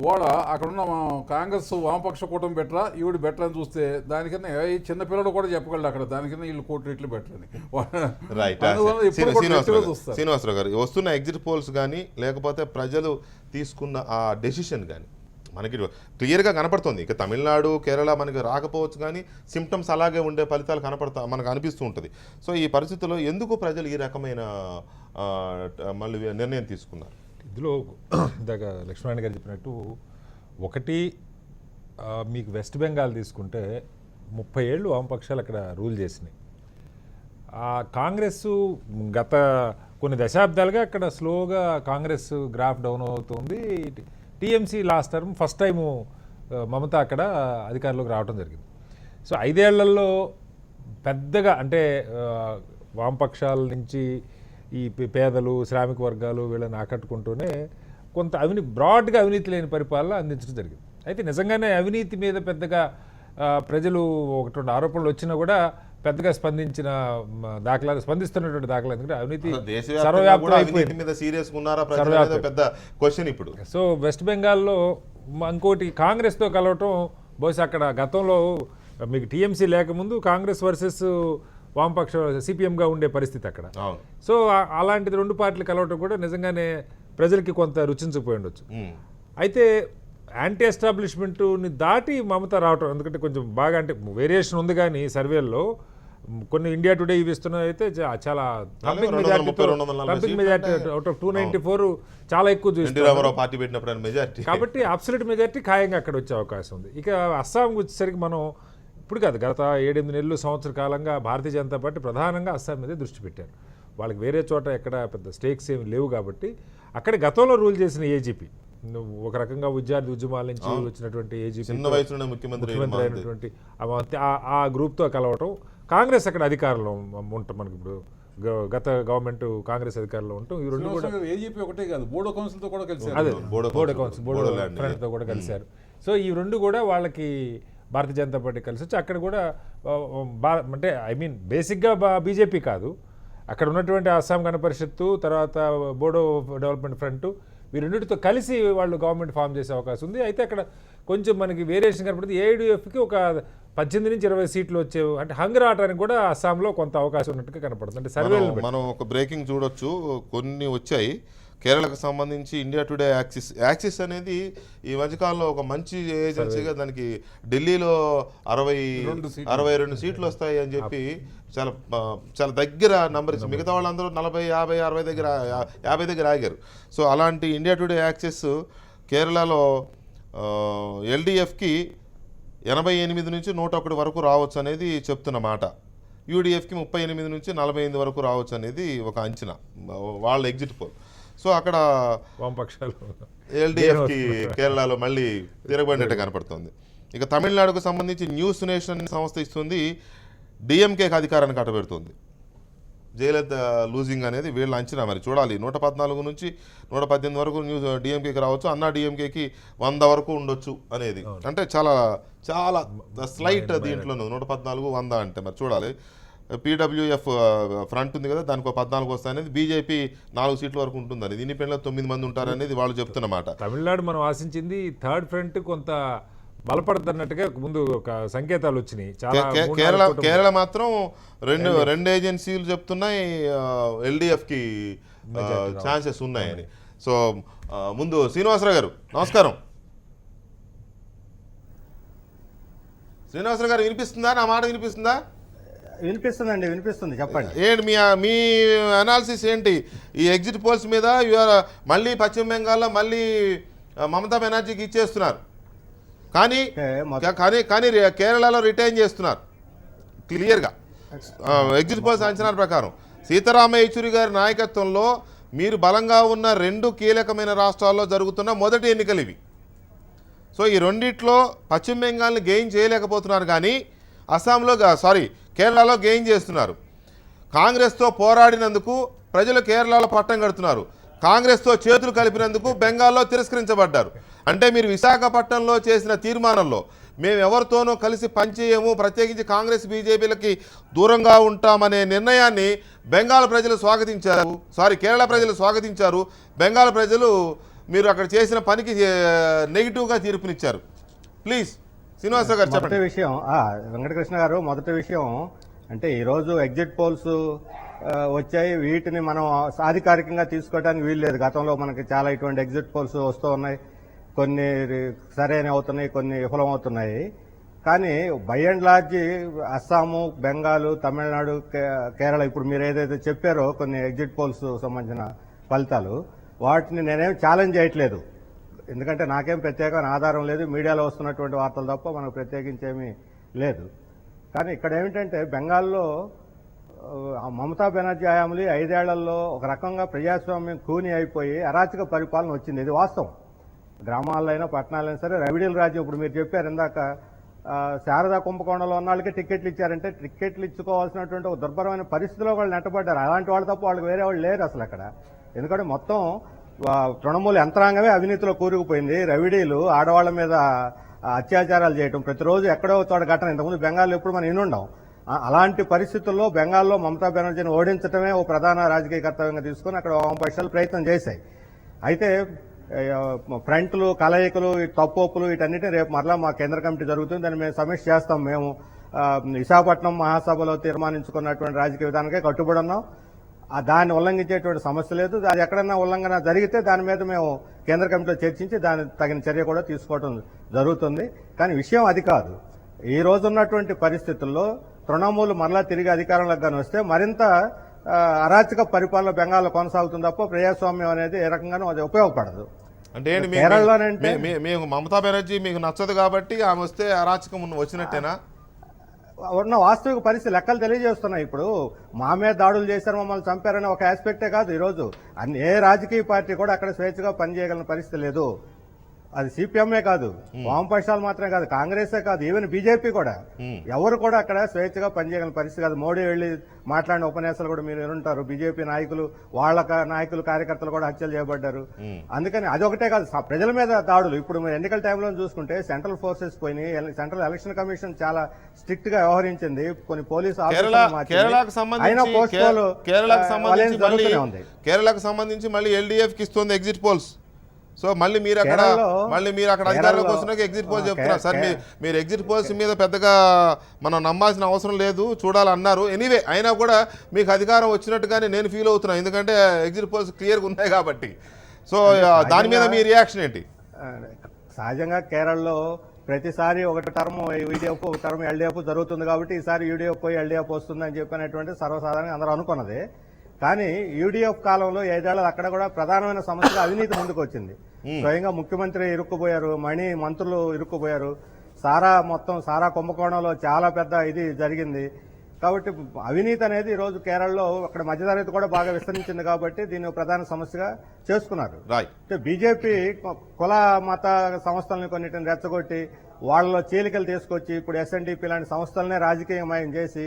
వాళ్ళ అక్కడున్న కాంగ్రెస్ వామపక్ష కూటమి బెటరా, ఈవిడ బెటర్ అని చూస్తే దానికన్నా ఈ చిన్నపిల్లడు కూడా చెప్పగలడు అక్కడ దానికన్నా వీళ్ళు కోటి రెట్లు బెటర్ అని. శ్రీనివాసరావు గారు, వస్తున్న ఎగ్జిట్ పోల్స్ కానీ లేకపోతే ప్రజలు తీసుకున్న ఆ డెసిషన్ కానీ మనకి క్లియర్గా కనపడుతుంది. ఇక తమిళనాడు, కేరళ మనకి రాకపోవచ్చు కానీ సిమ్టమ్స్ అలాగే ఉండే ఫలితాలు మనకు అనిపిస్తూ ఉంటుంది. సో ఈ పరిస్థితుల్లో ఎందుకు ప్రజలు ఈ రకమైన మళ్ళీ నిర్ణయం తీసుకున్నారు? ఇందులో ఇందాక లక్ష్మణ్ గారు చెప్పినట్టు ఒకటి, మీకు వెస్ట్ బెంగాల్ తీసుకుంటే 30 ఏళ్ళు వామపక్షాలు అక్కడ రూల్ చేసినాయి. కాంగ్రెస్ గత కొన్ని దశాబ్దాలుగా అక్కడ స్లోగా కాంగ్రెస్ గ్రాఫ్ డౌన్ అవుతుంది. TMC last term first time Mamata అక్కడ అధికారంలోకి రావడం జరిగింది. సో 5 ఏళ్లలో పెద్దగా అంటే వామపక్షాల నుంచి ఈ పేదలు, శ్రామిక వర్గాలు వీళ్ళని ఆకట్టుకుంటూనే కొంత బ్రాడ్గా అవినీతి లేని పరిపాలన అందించడం జరిగింది. అయితే నిజంగానే అవినీతి మీద పెద్దగా ప్రజలు 1-2 ఆరోపణలు వచ్చినా కూడా పెద్దగా స్పందిస్తున్నటువంటి దాఖలా, ఎందుకంటే అవినీతి ఇప్పుడు. సో వెస్ట్ బెంగాల్లో ఇంకోటి కాంగ్రెస్తో కలవటం బహుశా అక్కడ గతంలో మీకు టీఎంసీ లేకముందు కాంగ్రెస్ వర్సెస్ వామపక్ష సిపిఎంగా ఉండే పరిస్థితి అక్కడ. సో అలాంటిది 2 పార్టీలు కలవటం కూడా నిజంగానే ప్రజలకి కొంత రుచించకపోయి ఉండొచ్చు. అయితే యాంటీ ఎస్టాబ్లిష్మెంట్ని దాటి మమత రావటం, ఎందుకంటే కొంచెం బాగా అంటే వేరియేషన్ ఉంది కానీ సర్వేల్లో కొన్ని ఇండియా టుడే ఇవి ఇస్తున్నాయి అయితే చాలా థంపింగ్ మెజార్టీ అవుట్ ఆఫ్ 294 చాలా ఎక్కువ చూస్తారు. కాబట్టి అబ్సల్యూట్ మెజార్టీ ఖాయంగా అక్కడ వచ్చే అవకాశం ఉంది. ఇక అస్సాం వచ్చేసరికి మనం ఇప్పుడు కాదు, గత 7-8 నెలలు సంవత్సర కాలంగా భారతీయ జనతా పార్టీ ప్రధానంగా అస్సాం మీద దృష్టి పెట్టారు. వాళ్ళకి వేరే చోట ఎక్కడ పెద్ద స్టేక్స్ ఏమి లేవు కాబట్టి అక్కడ గతంలో రూల్ చేసిన ఏజీపీ, ఒక రకంగా విద్యార్థి ఉద్యమాల నుంచి వచ్చినటువంటి ఏజీపీ, ముఖ్యమంత్రి అయినటువంటి ఆ గ్రూప్తో కలవటం, కాంగ్రెస్ అక్కడ అధికారంలో ఉంటాం. మనకి ఇప్పుడు గత గవర్నమెంట్ కాంగ్రెస్ అధికారంలో ఉంటాం. ఈ 2 కూడా ఏజీపీ ఒకటే కాదు, బోడో కౌన్సిల్తో కూడా కలిసారు. అదే బోడో కౌన్సిల్, బోడో ఫ్రంట్తో కూడా కలిశారు. సో ఈ 2 కూడా వాళ్ళకి భారతీయ జనతా పార్టీ కలిసి వచ్చి అక్కడ కూడా అంటే బేసిక్గా బీజేపీ కాదు, అక్కడ ఉన్నటువంటి అస్సాం గణ పరిషత్తు, తర్వాత బోడో డెవలప్మెంట్ ఫ్రంట్, ఈ రెండింటితో కలిసి వాళ్ళు గవర్నమెంట్ ఫామ్ చేసే అవకాశం ఉంది. అయితే అక్కడ కొంచెం మనకి వేరియేషన్ కనపడుతుంది. ఏఐడిఎఫ్కి ఒక 18 నుంచి 20 సీట్లు వచ్చే, అంటే హంగర్ ఆటానికి కూడా అస్సాంలో కొంత అవకాశం ఉన్నట్టుగా కనపడుతుంది. అంటే సర్వేలు మనం ఒక బ్రేకింగ్ చూడొచ్చు, కొన్ని వచ్చాయి కేరళకు సంబంధించి ఇండియా టుడే యాక్సిస్ అనేది ఈ మధ్యకాలంలో ఒక మంచి ఏజెన్సీగా దానికి ఢిల్లీలో 62 సీట్లు వస్తాయి అని చెప్పి చాలా దగ్గర నంబర్ ఇచ్చి మిగతా వాళ్ళందరూ 40, 50, 60 దగ్గర 50 దగ్గర ఆగారు. సో అలాంటి ఇండియా టుడే యాక్సిస్ కేరళలో ఎల్డిఎఫ్కి 88 నుంచి 101 వరకు రావచ్చు అనేది చెప్తున్న మాట. యూడిఎఫ్కి 38 నుంచి 48 వరకు రావచ్చు అనేది ఒక అంచనా వాళ్ళ ఎగ్జిట్ పోల్. సో అక్కడ వామపక్షాలు ఎల్డిఎఫ్కి కేరళలో మళ్ళీ తిరగబడినట్టు కనపడుతుంది. ఇక తమిళనాడుకు సంబంధించి న్యూస్ నేషన్ సంస్థ ఇస్తుంది డిఎంకేకి అధికారాన్ని కట్టబెడుతుంది. జయలలిత లూజింగ్ అనేది వీళ్ళ అంచనా. మరి చూడాలి, 114 నుంచి 118 వరకు న్యూస్ డిఎంకేకి రావచ్చు, అన్నా డిఎంకేకి 100 వరకు ఉండొచ్చు అనేది. అంటే చాలా చాలా స్లైట్ దీంట్లోనూ 114, 100 అంటే మరి చూడాలి. పీడబ్ల్యూఎఫ్ ఫ్రంట్ ఉంది కదా, దానికి 14 వస్తాయి అనేది. బీజేపీ 4 సీట్ల వరకు ఉంటుంది అనేది. ఇండిపెండెంట్ 9 మంది ఉంటారనేది వాళ్ళు చెప్తున్నమాట. తమిళనాడు మనం ఆశించింది థర్డ్ ఫ్రంట్ కొంత బలపడుతున్నట్టుగా ముందు ఒక సంకేతాలు వచ్చినాయి. చాలా కేరళ మాత్రం రెండు ఏజెన్సీలు చెప్తున్నాయి ఎల్డిఎఫ్కి ఛాన్సెస్ ఉన్నాయని. సో ముందు శ్రీనివాసరావు గారు నమస్కారం. శ్రీనివాసరావు గారు వినిపిస్తుందా? నా మాట వినిపిస్తుందా? వినిపిస్తుందండి, వినిపిస్తుంది, చెప్పండి. ఏంటి మీ అనాలిసిస్ ఏంటి ఈ ఎగ్జిట్ పోల్స్ మీద? మళ్ళీ పశ్చిమ బెంగాల్లో మళ్ళీ మమతా బెనర్జీకి ఇచ్చేస్తున్నారు, కానీ కేరళలో రిటైన్ చేస్తున్నారు క్లియర్గా ఎగ్జిట్ పోల్స్ అంచనాల ప్రకారం. సీతారామ యేచూరి గారి నాయకత్వంలో మీరు బలంగా ఉన్న 2 కీలకమైన రాష్ట్రాల్లో జరుగుతున్న మొదటి ఎన్నికలు ఇవి. సో ఈ రెండిట్లో పశ్చిమ బెంగాల్ని గెయిన్ చేయలేకపోతున్నారు, కానీ కేరళలో గెయిన్ చేస్తున్నారు. కాంగ్రెస్తో పోరాడినందుకు ప్రజలు కేరళలో పట్టం కడుతున్నారు. కాంగ్రెస్తో చేతులు కలిపినందుకు బెంగాల్లో తిరస్కరించబడ్డారు. అంటే మీరు విశాఖపట్నంలో చేసిన తీర్మానంలో మేము ఎవరితోనూ కలిసి పనిచేయము, ప్రత్యేకించి కాంగ్రెస్ బీజేపీలకి దూరంగా ఉంటామనే నిర్ణయాన్ని బెంగాల్ ప్రజలు స్వాగతించారు. కేరళ ప్రజలు స్వాగతించారు. బెంగాల్ ప్రజలు మీరు అక్కడ చేసిన పనికి నెగిటివ్గా తీర్పునిచ్చారు. ప్లీజ్ శ్రీనివాసరావు గారు చెప్పండి. మొదటి విషయం వెంకటకృష్ణ గారు, మొదటి విషయం అంటే ఈరోజు ఎగ్జిట్ పోల్స్ వచ్చాయి, వీటిని మనం అధికారికంగా తీసుకోవడానికి వీల్లేదు. గతంలో మనకి చాలా ఇటువంటి ఎగ్జిట్ పోల్స్ వస్తూ ఉన్నాయి, కొన్ని సరైన అవుతున్నాయి, కొన్ని విఫలం అవుతున్నాయి. కానీ by and large Assam, Bengal, Tamil Nadu, Kerala ఇప్పుడు మీరు ఏదైతే చెప్పారో కొన్ని ఎగ్జిట్ పోల్స్ సంబంధించిన ఫలితాలు, వాటిని నేనేం ఛాలెంజ్ చేయట్లేదు. ఎందుకంటే నాకేం ప్రత్యేకమైన ఆధారం లేదు, మీడియాలో వస్తున్నటువంటి వార్తలు తప్ప మనకు ప్రత్యేకించేమీ లేదు. కానీ ఇక్కడ ఏమిటంటే బెంగాల్లో మమతా బెనర్జీ హయాంలో 5 ఏళ్లలో ఒక రకంగా ప్రజాస్వామ్యం కూని అయిపోయి అరాచక పరిపాలన వచ్చింది. ఇది వాస్తవం. గ్రామాల్లో అయినా పట్టణాలైనా సరే రవిడీల రాజ్యం. ఇప్పుడు మీరు చెప్పారు ఇందాక శారదా కుంభకోణంలో ఉన్న వాళ్ళకి టికెట్లు ఇచ్చారంటే టికెట్లు ఇచ్చుకోవాల్సినటువంటి ఒక దుర్భరమైన పరిస్థితిలో వాళ్ళు నెట్టబడ్డారు. అలాంటి వాళ్ళు తప్ప వాళ్ళకి వేరే వాళ్ళు లేరు అసలు అక్కడ. ఎందుకంటే మొత్తం తృణమూల యంత్రాంగమే అవినీతిలో కూరుకుపోయింది. రవిడీలు ఆడవాళ్ల మీద అత్యాచారాలు చేయటం ప్రతిరోజు ఎక్కడో చోట ఘటన. ఇంతకుముందు బెంగాల్లో ఎప్పుడు మనం వినుండం. అలాంటి పరిస్థితుల్లో బెంగాల్లో మమతా బెనర్జీని ఓడించడమే ఓ ప్రధాన రాజకీయ కర్తవ్యంగా తీసుకుని అక్కడ వామపక్షాలు ప్రయత్నం చేశాయి. అయితే ఫ్రంట్లు, కలయికలు, తప్పొప్పులు వీటన్నిటిని రేపు మరలా మా కేంద్ర కమిటీ జరుగుతుంది, దాన్ని మేము సమీక్ష చేస్తాం. మేము విశాఖపట్నం మహాసభలో తీర్మానించుకున్నటువంటి రాజకీయ విధానానికే కట్టుబడి ఉన్నాం. దాన్ని ఉల్లంఘించేటువంటి సమస్య లేదు. అది ఎక్కడన్నా ఉల్లంఘన జరిగితే దాని మీద మేము కేంద్ర కమిటీలో చర్చించి దాని తగిన చర్య కూడా తీసుకోవడం జరుగుతుంది. కానీ విషయం అది కాదు. ఈ రోజు ఉన్నటువంటి పరిస్థితుల్లో తృణమూలు మరలా తిరిగి అధికారంలోకి కానీ వస్తే మరింత అరాచక పరిపాలన బెంగాల్లో కొనసాగుతుంది తప్ప ప్రజాస్వామ్యం అనేది ఏ రకంగానూ అది ఉపయోగపడదు. అంటే కేరళలోనంటే మీకు మమతా బెనర్జీ మీకు నచ్చదు కాబట్టి ఆమె వస్తే అరాచకం వచ్చినట్టేనా? ఉన్న వాస్తవిక పరిస్థితి లెక్కలు తెలియజేస్తున్నాయి. ఇప్పుడు మా మీద దాడులు చేశారు, మమ్మల్ని చంపారనే ఒక ఆస్పెక్టే కాదు. ఈరోజు ఏ రాజకీయ పార్టీ కూడా అక్కడ స్వేచ్ఛగా పనిచేయగలిగిన పరిస్థితి లేదు. అది సిపిఎంఏ కాదు, వామపక్షాలు మాత్రమే కాదు, కాంగ్రెసే కాదు, ఈవెన్ బీజేపీ కూడా ఎవరు కూడా అక్కడ స్వేచ్ఛగా పనిచేయగలిగిన పరిస్థితి కాదు. మోడీ వెళ్లి మాట్లాడిన ఉపన్యాసాలు కూడా మీరు వినుంటారు. బీజేపీ నాయకులు, వాళ్ళ నాయకులు, కార్యకర్తలు కూడా హత్యలు చేయబడ్డారు. అందుకని అదొకటే కాదు, ప్రజల మీద దాడులు. ఇప్పుడు ఎన్నికల టైంలో చూసుకుంటే సెంట్రల్ ఫోర్సెస్ పోయినాయి. సెంట్రల్ ఎలక్షన్ కమిషన్ చాలా స్ట్రిక్ట్ గా వ్యవహరించింది. కొన్ని పోలీసు కేరళకు సంబంధించి మళ్ళీ ఎల్డీఎఫ్ కి ఇస్తుంది ఎగ్జిట్ పోల్స్. సో మళ్ళీ మీరు అక్కడ అధికారంలోకి కేరళలో వస్తున్నాక ఎగ్జిట్ పోల్స్ చెప్తున్నారు సార్. మీరు ఎగ్జిట్ పోల్స్ మీద పెద్దగా మనం నమ్మాల్సిన అవసరం లేదు, చూడాలన్నారు. ఎనీవే అయినా కూడా మీకు అధికారం వచ్చినట్టుగానే నేను ఫీల్ అవుతున్నాను, ఎందుకంటే ఎగ్జిట్ పోల్స్ క్లియర్గా ఉన్నాయి కాబట్టి. సో దాని మీద మీ రియాక్షన్ ఏంటి? సహజంగా కేరళలో ప్రతిసారి ఒక టర్మ్ యూడీఎఫ్ ఒక టర్మ్ ఎల్డీఎఫ్ జరుగుతుంది కాబట్టి ఈసారి యూడీఎఫ్ పోయి ఎల్డీఎఫ్ వస్తుందని చెప్పినటువంటి సర్వసాధారణంగా అందరూ అనుకున్నది. కానీ యూడీఎఫ్ కాలంలో 5 ఏళ్ళు అక్కడ కూడా ప్రధానమైన సమస్యగా అవినీతి ముందుకు వచ్చింది. స్వయంగా ముఖ్యమంత్రి ఇరుక్కుపోయారు, మంత్రులు ఇరుక్కుపోయారు, సారా కుంభకోణంలో చాలా పెద్ద ఇది జరిగింది. కాబట్టి అవినీతి అనేది ఈరోజు కేరళలో అక్కడ మధ్యతరగతి కూడా బాగా విస్తరించింది కాబట్టి దీన్ని ప్రధాన సమస్యగా చేసుకున్నారు. బీజేపీ కుల మత సంస్థలను కొన్నిటిని రెచ్చగొట్టి వాళ్ళలో చీలికలు తీసుకొచ్చి ఇప్పుడు ఎస్ఎన్డీపీ లాంటి సంస్థలనే రాజకీయమయం చేసి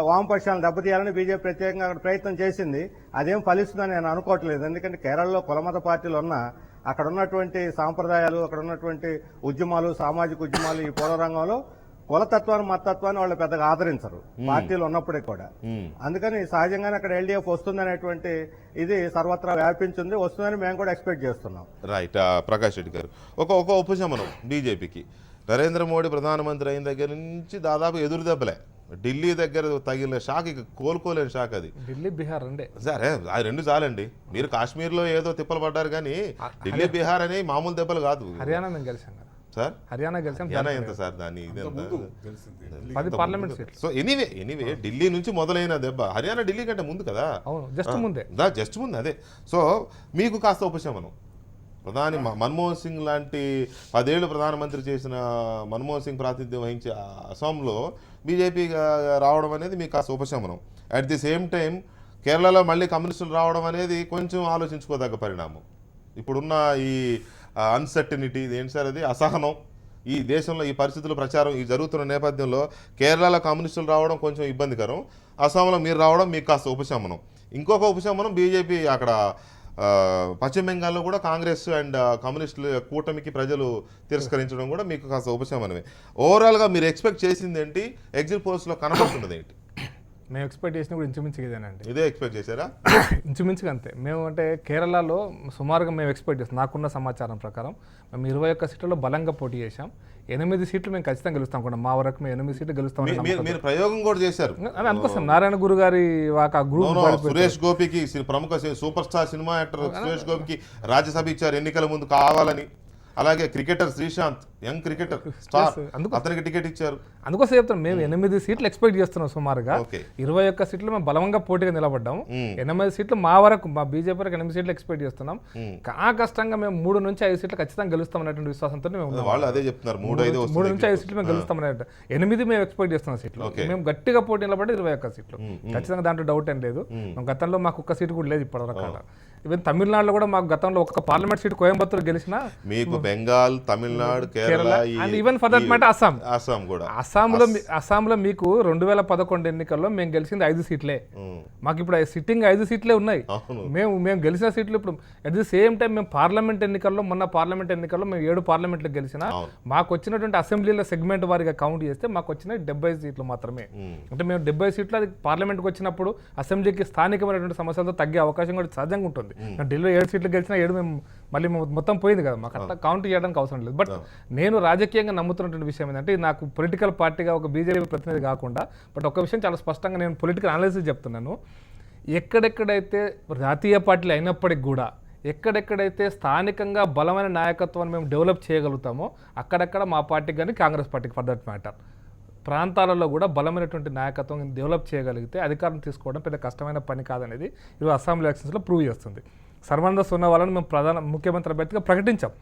వామపక్షాలను దెబ్బతీయాలని బీజేపీ ప్రత్యేకంగా అక్కడ ప్రయత్నం చేసింది. అదేం ఫలిస్తుందని నేను అనుకోవట్లేదు. ఎందుకంటే కేరళలో కులమత పార్టీలు ఉన్నా అక్కడ ఉన్నటువంటి సాంప్రదాయాలు, అక్కడ ఉన్నటువంటి ఉద్యమాలు, సామాజిక ఉద్యమాలు, ఈ పూర్వరంగంలో కులతత్వాన్ని మతత్వాన్ని వాళ్ళు పెద్దగా ఆదరించరు పార్టీలు ఉన్నప్పుడే కూడా. అందుకని సహజంగానే అక్కడ ఎల్డీఎఫ్ వస్తుందనేటువంటి ఇది సర్వత్రా వ్యాపించింది, వస్తుందని మేము కూడా ఎక్స్పెక్ట్ చేస్తున్నాం. రైట్. ప్రకాష్ రెడ్డి గారు, ఒక ఉపశమనం బీజేపీకి నరేంద్ర మోడీ ప్రధానమంత్రి అయిన దగ్గర నుంచి దాదాపు ఎదురు దెబ్బలే. ఢిల్లీ దగ్గర తగిలిన షాక్ ఇక కోలుకోలేని షాక్ అది. ఢిల్లీ బీహార్ రెండే సరే, అది 2 చాలండి. మీరు కాశ్మీర్లో ఏదో తిప్పలు పడ్డారు కానీ ఢిల్లీ బీహార్ అని మామూలు దెబ్బలు కాదు. హర్యానా మేము గెలిచాం కదా సార్, హర్యానా గెలిచాం. హర్యానా ఎంత సార్ దాన్ని? 10 పార్లమెంట్ సీట్లు. సో ఎనీవే ఢిల్లీ నుంచి మొదలైన దెబ్బ హర్యానా ఢిల్లీ కంటే ముందు కదా. అవును, జస్ట్ ముందే. జస్ట్ ముందు అదే. సో మీకు కాస్త ఉపశమనం. ప్రధాని మన్మోహన్ సింగ్ లాంటి 10 ఏళ్ళు ప్రధానమంత్రి చేసిన మన్మోహన్ సింగ్ ప్రాతినిధ్యం వహించే అస్సాంలో బీజేపీ రావడం అనేది మీకు కాస్త ఉపశమనం. అట్ ది సేమ్ టైం కేరళలో మళ్ళీ కమ్యూనిస్టులు రావడం అనేది కొంచెం ఆలోచించుకోదగ్గ పరిణామం. ఇప్పుడున్న ఈ అన్సర్టనిటీ ఏంటి సార్, అది అసహనం ఈ దేశంలో ఈ పరిస్థితుల ప్రచారం ఈ జరుగుతున్న నేపథ్యంలో కేరళలో కమ్యూనిస్టులు రావడం కొంచెం ఇబ్బందికరం, అస్సాంలో మీరు రావడం మీకు కాస్త ఉపశమనం. ఇంకొక ఉపశమనం బీజేపీ అక్కడ పశ్చిమ బెంగాల్లో కూడా కాంగ్రెస్ అండ్ కమ్యూనిస్టుల కూటమికి ప్రజలు తిరస్కరించడం కూడా మీకు కాస్త ఉపశమనమే. ఓవరాల్గా మీరు ఎక్స్పెక్ట్ చేసింది ఏంటి? ఎగ్జిట్ పోల్స్లో కనబడుతున్నది ఏంటి? మేము ఎక్స్పెక్ట్ చేసిన కూడా ఇంచుమించు ఇదేనండి. ఇదే ఎక్స్పెక్ట్ చేశారా? ఇంచుమించుగా అంతే. మేము అంటే కేరళలో సుమారుగా మేము ఎక్స్పెక్ట్ చేస్తాం. నాకున్న సమాచారం ప్రకారం మేము 21 సీట్లలో బలంగా పోటీ చేశాం. 8 సీట్లు మేము ఖచ్చితంగా గెలుస్తాం కూడా. మా వరకు మేము 8 సీట్లు గెలుస్తాం. మీరు ప్రయోగం కూడా చేశారు అని అనుకోస్తాం. నారాయణ గురు గారి గ్రూప్ సురేష్ గోపికి, ప్రముఖ super star cinema actor Suresh గోపికి రాజ్యసభ ఇచ్చారు ఎన్నికల ముందు కావాలని. అలాగే cricketer Sreesanth, young cricketer star, అతనికి టికెట్ ఇచ్చారు. అందుకోసం చెప్తాం మేము 8 సీట్లు ఎక్స్పెక్ట్ చేస్తున్నాం సుమారుగా. 21 సీట్లు మేము బలంగా పోటీగా నిలబడ్డాము. 8 సీట్లు మా వరకు, మా బీజేపీ వరకు 8 సీట్లు ఎక్స్పెక్ట్ చేస్తున్నాం. కష్టంగా మేము 3 నుంచి 5 సీట్లు ఖచ్చితంగా గెలుస్తాం అనేటువంటి విశ్వాసంతో మేము వాళ్ళు అదే చెప్తున్నారు. 3 నుంచి 5 సీట్లు మేము గెలుస్తాం అనేట 8 మేము ఎక్స్పెక్ట్ చేస్తున్నాం సీట్లు. మేము గట్టిగా పోటీ నిలబడి 21 సీట్లు ఖచ్చితంగా, దాంట్లో డౌట్ ఏం లేదు. గతంలో మాకు ఒక్క సీటు కూడా లేదు ఇప్పటివరకు. ఈవెన్ తమిళనాడులో కూడా మాకు గతంలో ఒక పార్లమెంట్ సీట్ కోయంబత్తూరు గెలిచిన మీకు Bengal, Tamil Nadu, Kerala, and even for that matter Assam కూడా. అస్సాంలో మీకు 2011 ఎన్నికల్లో మేము గెలిచింది 5 సీట్లే. మాకు ఇప్పుడు సిట్టింగ్ 5 సీట్లే ఉన్నాయి. మేము గెలిచిన సీట్లు ఇప్పుడు అట్ ది సేమ్ టైం మేము పార్లమెంట్ ఎన్నికల్లో, మొన్న పార్లమెంట్ ఎన్నికల్లో మేము 7 పార్లమెంట్లు గెలిచిన. మాకు వచ్చినటువంటి అసెంబ్లీలో సెగ్మెంట్ వారిగా కౌంట్ చేస్తే మాకు వచ్చిన 70 సీట్లు మాత్రమే. అంటే మేము 70 సీట్లు అది పార్లమెంట్కి వచ్చినప్పుడు అసెంబ్లీకి స్థానికమైనటువంటి సమస్యలతో తగ్గే అవకాశం కూడా సహజంగా ఉంటుంది. ఢిల్లీలో 7 సీట్లు గెలిచినా 7 మేము మళ్ళీ మొత్తం పోయింది కదా, మాకు అట్లా కౌంట్ చేయడానికి అవసరం లేదు. బట్ నేను రాజకీయంగా నమ్ముతున్నటువంటి విషయం ఏంటంటే, నాకు పొలిటికల్ పార్టీగా ఒక బీజేపీ ప్రతినిధి కాకుండా, బట్ ఒక విషయం చాలా స్పష్టంగా నేను పొలిటికల్ అనాలిసిస్ చెప్తున్నాను. ఎక్కడెక్కడైతే జాతీయ పార్టీలు అయినప్పటికి కూడా ఎక్కడెక్కడైతే స్థానికంగా బలమైన నాయకత్వాన్ని మేము డెవలప్ చేయగలుగుతామో అక్కడక్కడ మా పార్టీకి కానీ కాంగ్రెస్ పార్టీకి ఫర్ దట్ మ్యాటర్ ప్రాంతాలలో కూడా బలమైనటువంటి నాయకత్వం డెవలప్ చేయగలిగితే అధికారం తీసుకోవడం పెద్ద కష్టమైన పని కాదనేది ఈరోజు అసెంబ్లీ ఎలక్షన్స్లో ప్రూవ్ చేస్తుంది. సర్వానంద సోనోవాల్ని మేము ముఖ్యమంత్రి అభ్యర్థిగా ప్రకటించాం.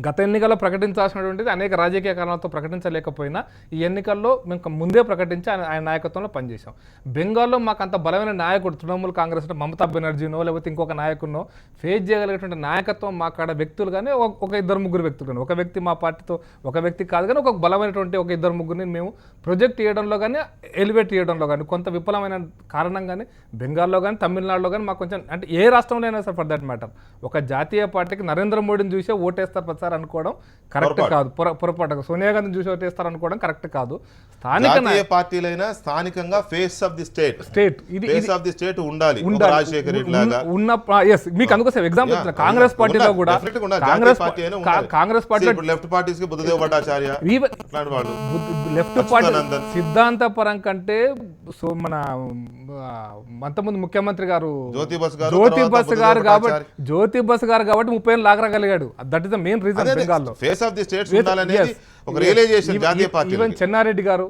గత ఎన్నికల్లో ప్రకటించాల్సినటువంటిది అనేక రాజకీయ కారణాలతో ప్రకటించలేకపోయినా ఈ ఎన్నికల్లో మేము ముందే ప్రకటించి ఆయన నాయకత్వంలో పనిచేసాం. బెంగాల్లో మాకు అంత బలమైన నాయకుడు తృణమూల్ కాంగ్రెస్ మమతా బెనర్జీనో లేకపోతే ఇంకొక నాయకుడినో ఫేస్ చేయగలిగినటువంటి నాయకత్వం మా కాడ వ్యక్తులు కానీ ఒక 2-3 వ్యక్తులు కానీ, ఒక వ్యక్తి మా పార్టీతో ఒక వ్యక్తి కాదు కానీ ఒక బలమైనటువంటి ఒక 2-3 మేము ప్రొజెక్ట్ చేయడంలో కానీ ఎలివేట్ చేయడంలో కానీ కొంత విఫలమైన కారణం కానీ బెంగాల్లో కానీ తమిళనాడులో కానీ మాకు కొంచెం, అంటే ఏ రాష్ట్రంలో అయినా సార్ ఫర్ దట్ మ్యాటర్, ఒక జాతీయ పార్టీకి నరేంద్ర మోడీని చూసే ఓటేస్తారు చేస్తారు అనుకోవడం కరెక్ట్ కాదు. పొరపాటు సోనియా గాంధీని చూసి ఓటేస్తారు అనుకోవడం కరెక్ట్ కాదు. స్థానిక జాతీయ పార్టీలైనా స్థానికంగా ఫేస్ ఆఫ్ ది స్టేట్ ఇది ఫేస్ ఆఫ్ ది స్టేట్ ఉండాలి. ఒక రాజశేఖర్ రెడ్డి లాగా మీకు అందుకోసం ఎగ్జాంపుల్ కాంగ్రెస్ పార్టీలో కూడా కాంగ్రెస్ పార్టీ లెఫ్ట్ పార్టీస్ కి బుద్ధదేవ్ భట్టాచార్య లెఫ్ట్ పార్టీ సిద్ధాంతపరం కంటే సో మన అంతకుముందు ముఖ్యమంత్రి గారు జ్యోతి బస్ గారు కాబట్టి 30 ఏళ్ళు లాగరగలిగాడు. That is the main reason బెంగాల్లో. ఫేస్ ఆఫ్ ది స్టేట్స్ ఉండాలనేది ఒక రియలైజేషన్ జాతీయ పార్టీ. ఈవెన్ చెన్నారెడ్డి గారు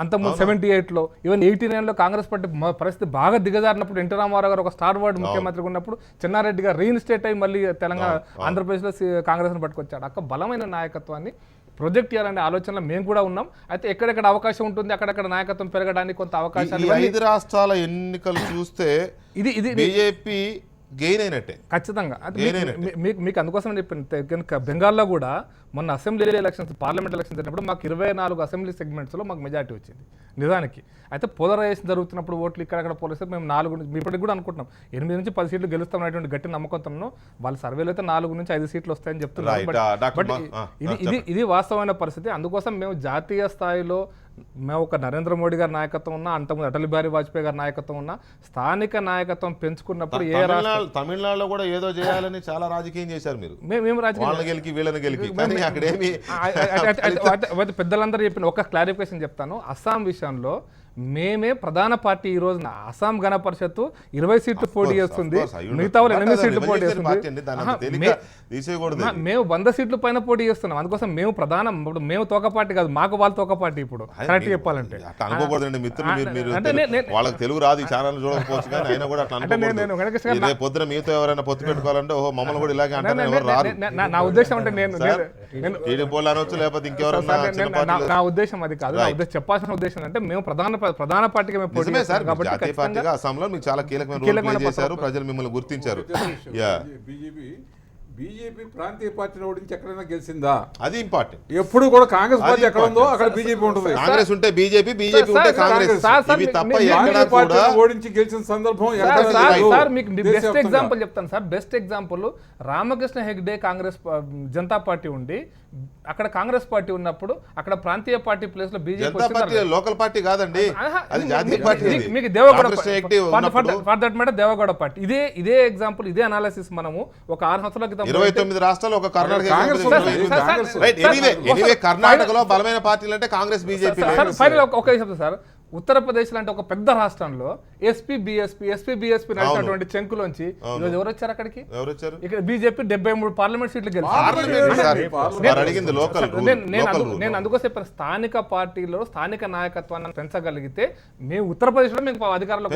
అంతకుముందు 78లో ఈవెన్ 89లో కాంగ్రెస్ పార్టీ పరిస్థితి బాగా దిగజారినప్పుడు ఎన్టీ రామారావు గారు ఒక స్టార్ వర్డ్ ముఖ్యమంత్రిగా ఉన్నప్పుడు చెన్నారెడ్డి గారు రీఇన్స్టేట్ అయ్యి మళ్ళీ తెలంగాణ ఆంధ్రప్రదేశ్లో కాంగ్రెస్ను పట్టుకొచ్చాడు. అక్క బలమైన నాయకత్వాన్ని ప్రొజెక్ట్ చేయాలనే ఆలోచనలో మేము కూడా ఉన్నాం. అయితే ఎక్కడెక్కడ అవకాశం ఉంటుంది అక్కడక్కడ నాయకత్వం పెరగడానికి కొంత అవకాశాలు. 5 రాష్ట్రాల ఎన్నికలు చూస్తే ఇది బీజేపీ గెయిన్ అయినట్టే ఖచ్చితంగా. మీకు అందుకోసం చెప్పిన బెంగాల్లో కూడా మొన్న అసెంబ్లీ ఎలక్షన్స్ పార్లమెంట్ ఎలక్షన్స్ జరిగినప్పుడు మాకు 24 అసెంబ్లీ సెగ్మెంట్స్లో మాకు మెజార్టీ వచ్చింది నిజానికి. అయితే పోలరైజేషన్ జరుగుతున్నప్పుడు ఓట్లు ఇక్కడక్కడ పోలిస్తే మేము 4 ఇప్పటికి కూడా అనుకుంటున్నాం 8 నుంచి 10 సీట్లు గెలుస్తాం అనేటువంటి గట్టి నమ్మకంతో వాళ్ళ సర్వేలో అయితే 4 నుంచి 5 సీట్లు వస్తాయని చెప్తున్నారు. బట్ ఇది వాస్తవమైన పరిస్థితి. అందుకోసం మేము జాతీయ స్థాయిలో మేము ఒక నరేంద్ర మోడీ గారి నాయకత్వం ఉన్నా, అంతకుముందు అటల్ బిహారీ వాజ్పేయి గారి నాయకత్వం ఉన్నా, స్థానిక నాయకత్వం పెంచుకున్నప్పుడు తమిళనాడులో కూడా ఏదో చేయాలని చాలా రాజకీయం చేశారు మీరు. మేము పెద్దలందరూ చెప్పిన ఒక క్లారిఫికేషన్ చెప్తాను. అస్సాం విషయంలో మేమే ప్రధాన పార్టీ. ఈ రోజున అస్సాం గణ పరిషత్తు 20 సీట్లు పోటీ చేస్తుంది, మిగతా వాళ్ళు 8 సీట్లు పోటీ చేస్తుంది. మేము 100 సీట్ల పైన పోటీ చేస్తున్నాం. అందుకోసం మేము మేము తోక పార్టీ కాదు, మాకు వాళ్ళు తోక పార్టీ. ఇప్పుడు కరెక్ట్ చెప్పాలంటే అనుకోకూడదండి మిత్రులు, వాళ్ళకి తెలుగు రాదు, ఈ ఛానల్ చూడకపోవచ్చు కానీ అయినా కూడా అట్లా పొద్దున మీతో ఎవరైనా పొత్తు పెట్టుకోవాలంటే ఓహో మమ్మల్ని కూడా ఇలాగే అంటే ఎవరు రారు. నా ఉద్దేశం అంటే నేను అనొచ్చు లేకపోతే ఇంకెవరన్నా. నా ఉద్దేశం అది కాదు. నా ఉద్దేశం చెప్పాల్సిన ఉద్దేశం అంటే మేము ప్రధాన పార్టీగా మేము పోటీ చేస్తాం కాబట్టి పార్టీగా అస్సాంలో మీకు చాలా కీలకమైన చేశారు, ప్రజలు మిమ్మల్ని గుర్తించారు. బీజేపీ ప్రాంతీయ పార్టీని ఓడించి ఎక్కడైనా గెలిచిందా? అది ఇంపార్టెంట్. ఎప్పుడు కూడా కాంగ్రెస్ పార్టీ ఎక్కడ ఉందో అక్కడ బీజేపీ ఉంటుంది. కాంగ్రెస్ ఉంటే బీజేపీ, బీజేపీ ఉంటే కాంగ్రెస్. ఇవి తప్ప ఎక్కడా కూడా ఓడించి గెలిచిన సందర్భం. సార్ మీకు బెస్ట్ ఎగ్జాంపుల్ చెప్తాను sir. Best example Ramakrishna Hegde Congress Janata party ఉండి అక్కడ కాంగ్రెస్ పార్టీ ఉన్నప్పుడు అక్కడ ప్రాంతీయ పార్టీ ప్లేస్ లో బీజేపీ లోకల్ పార్టీ కాదండి, అది జాతీయ పార్టీ. మీకు Deve Gowda for that matter Deve Gowda party. ఇదే ఎగ్జాంపుల్, ఇదే అనాలిసిస్ మనము ఒక 6 సంవత్సరాల క్రితం 29 రాష్ట్రాలు ఒక కర్ణాటక. కర్ణాటకలో బలమైన పార్టీలు అంటే కాంగ్రెస్, బీజేపీ. ఫైనల్ ఒక చెప్తా సార్, ఉత్తరప్రదేశ్ లాంటి ఒక పెద్ద రాష్ట్రంలో ఎస్పీ బీఎస్పీ నడిచినటువంటి చెంకులోంచి ఈరోజు ఎవరు వచ్చారు అక్కడికి? ఇక్కడ బీజేపీ 73 పార్లమెంట్ సీట్లు నేను అందుకోసం చెప్పాను, స్థానిక పార్టీలో స్థానిక నాయకత్వాన్ని పెంచగలిగితే మేము ఉత్తరప్రదేశ్ లో మేము అధికారంలోకి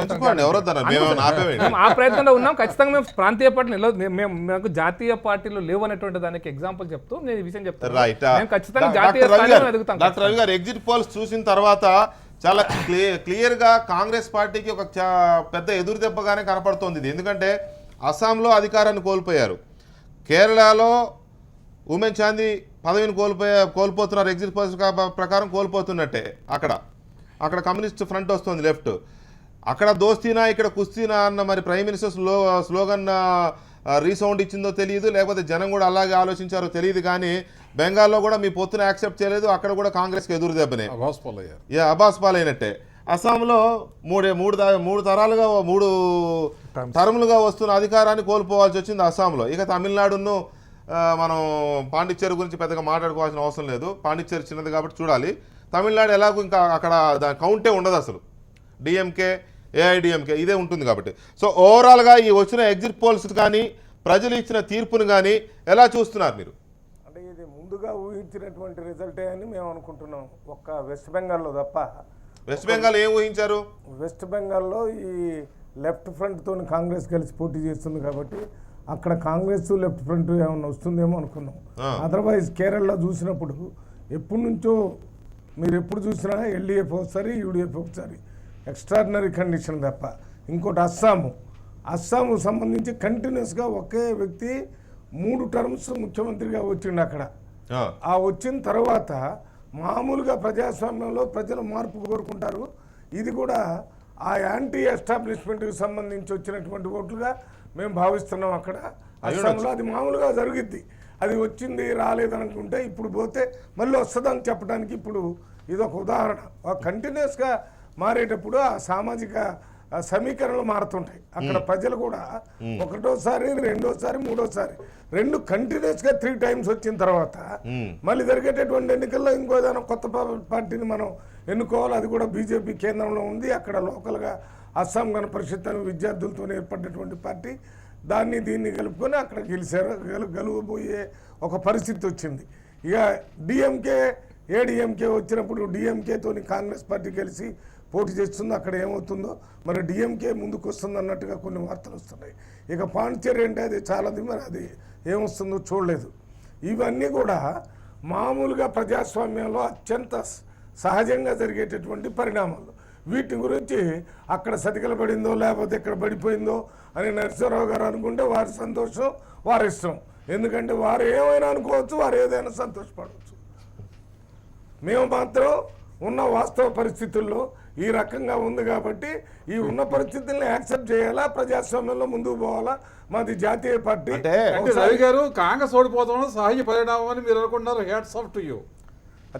ఆ ప్రయత్నంలో ఉన్నాం. ఖచ్చితంగా మేము ప్రాంతీయ పార్టీలు మేము జాతీయ పార్టీలు లేవు అనేటువంటి దానికి ఎగ్జాంపుల్ చెప్తూ నేను ఈ విషయం చెప్తాను. మేము ఖచ్చితంగా జాతీయ స్థాయిలో ఎదుగుతాం. డాక్టర్ రవి గారు, ఎగ్జిట్ పోల్స్ చూసిన తర్వాత చాలా క్లియర్గా కాంగ్రెస్ పార్టీకి ఒక పెద్ద ఎదురు దెబ్బగానే కనపడుతోంది ఇది. ఎందుకంటే అస్సాంలో అధికారాన్ని కోల్పోయారు, కేరళలో ఉమెన్ చాందీ పదవిని కోల్పోతున్నారు. ఎగ్జిట్ పోల్స్ ప్రకారం కోల్పోతున్నట్టే. అక్కడ కమ్యూనిస్ట్ ఫ్రంట్ వస్తుంది లెఫ్ట్. అక్కడ దోస్తీనా ఇక్కడ కుస్తీనా అన్న మరి ప్రైమ్ మినిస్టర్ స్లోగన్ రీసౌండ్ ఇచ్చిందో తెలియదు, లేకపోతే జనం కూడా అలాగే ఆలోచించారో తెలియదు. కానీ బెంగాల్లో కూడా మీ పొత్తును యాక్సెప్ట్ చేయలేదు, అక్కడ కూడా కాంగ్రెస్కి ఎదురు దెబ్బనే అబాస్ పాలైనట్టే. అస్సాంలో మూడు తరాలుగా 3 టర్ములుగా వస్తున్న అధికారాన్ని కోల్పోవాల్సి వచ్చింది అస్సాంలో. ఇక తమిళనాడును మనం పాండిచ్చేరి గురించి పెద్దగా మాట్లాడుకోవాల్సిన అవసరం లేదు, పాండిచ్చేరి చిన్నది కాబట్టి చూడాలి. తమిళనాడు ఎలాగో ఇంకా అక్కడ కౌంటే ఉండదు అసలు, డిఎంకే ఏఐడిఎంకే ఇదే ఉంటుంది కాబట్టి. సో ఓవరాల్గా ఈ వచ్చిన ఎగ్జిట్ పోల్స్ కానీ ప్రజలు ఇచ్చిన తీర్పును కానీ ఎలా చూస్తున్నారు మీరు? అంటే ఇది ముందుగా ఊహించినటువంటి రిజల్టే అని మేము అనుకుంటున్నాం. ఒక్క వెస్ట్ బెంగాల్లో తప్ప. వెస్ట్ బెంగాల్ ఏం ఊహించారు? వెస్ట్ బెంగాల్లో ఈ లెఫ్ట్ ఫ్రంట్తో కాంగ్రెస్ కలిసి పోటీ చేస్తుంది కాబట్టి అక్కడ కాంగ్రెస్ లెఫ్ట్ ఫ్రంట్ ఏమన్నా వస్తుందేమో అనుకున్నాం. అదర్వైజ్ కేరళలో చూసినప్పుడు ఎప్పటి నుంచో మీరు ఎప్పుడు చూసినా ఎల్డీఎఫ్ ఒకసారి యూడీఎఫ్ ఒకసారి ఎక్స్ట్రాడినరీ కండిషన్ తప్ప. ఇంకోటి అస్సాము సంబంధించి కంటిన్యూస్గా ఒకే వ్యక్తి 3 టర్మ్స్ ముఖ్యమంత్రిగా వచ్చిండు అక్కడ. ఆ వచ్చిన తర్వాత మామూలుగా ప్రజాస్వామ్యంలో ప్రజలు మార్పు కోరుకుంటారు. ఇది కూడా ఆ యాంటీ ఎస్టాబ్లిష్మెంట్కి సంబంధించి వచ్చినటువంటి ఓట్లుగా మేము భావిస్తున్నాం. అక్కడ అస్సాంలో అది మామూలుగా జరుగుద్ది. అది వచ్చింది రాలేదని అనుకుంటే ఇప్పుడు పోతే మళ్ళీ వస్తుందని చెప్పడానికి ఇప్పుడు ఇదొక ఉదాహరణ. కంటిన్యూస్గా మారేటప్పుడు ఆ సామాజిక సమీకరణలు మారుతుంటాయి. అక్కడ ప్రజలు కూడా ఒకటోసారి, రెండోసారి, మూడోసారి, రెండు కంటిన్యూస్గా 3 times వచ్చిన తర్వాత మళ్ళీ జరిగేటటువంటి ఎన్నికల్లో ఇంకో ఏదైనా కొత్త పార్టీని మనం ఎన్నుకోవాలి. అది కూడా బీజేపీ కేంద్రంలో ఉంది. అక్కడ లోకల్గా అస్సాం గణ పరిషత్ అని విద్యార్థులతో ఏర్పడినటువంటి పార్టీ, దాన్ని దీన్ని కలుపుకొని అక్కడ గెలిచారు. గెలవబోయే ఒక పరిస్థితి వచ్చింది. ఇక డిఎంకే, ఏడిఎంకే వచ్చినప్పుడు డిఎంకేతోని కాంగ్రెస్ పార్టీ కలిసి పోటీ చేస్తుంది. అక్కడ ఏమవుతుందో మరి డిఎంకే ముందుకు వస్తుంది అన్నట్టుగా కొన్ని వార్తలు వస్తున్నాయి. ఇక పాండిచేరి అంటే అది చాలాది, మరి అది ఏమొస్తుందో చూడలేదు. ఇవన్నీ కూడా మామూలుగా ప్రజాస్వామ్యంలో అత్యంత సహజంగా జరిగేటటువంటి పరిణామాలు. వీటి గురించి అక్కడ సతికిల పడిందో లేకపోతే ఇక్కడ పడిపోయిందో అని నరసింహరావు గారు అనుకుంటే వారి సంతోషం, వారి ఇష్టం. ఎందుకంటే వారు ఏమైనా అనుకోవచ్చు, వారు ఏదైనా సంతోషపడవచ్చు. మేము మాత్రం ఉన్న వాస్తవ పరిస్థితుల్లో ఈ రకంగా ఉంది కాబట్టి ఈ ఉన్న పరిస్థితుల్ని యాక్సెప్ట్ చేయాలా, ప్రజాస్వామ్యంలో ముందుకు పోవాలా. మాది జాతీయ పార్టీ. అంటే రవి గారు కాంగ్రెస్ ఓడిపోతాం సహజ పరిణామం అని మీరు అనుకుంటున్నారు. Hats off to you.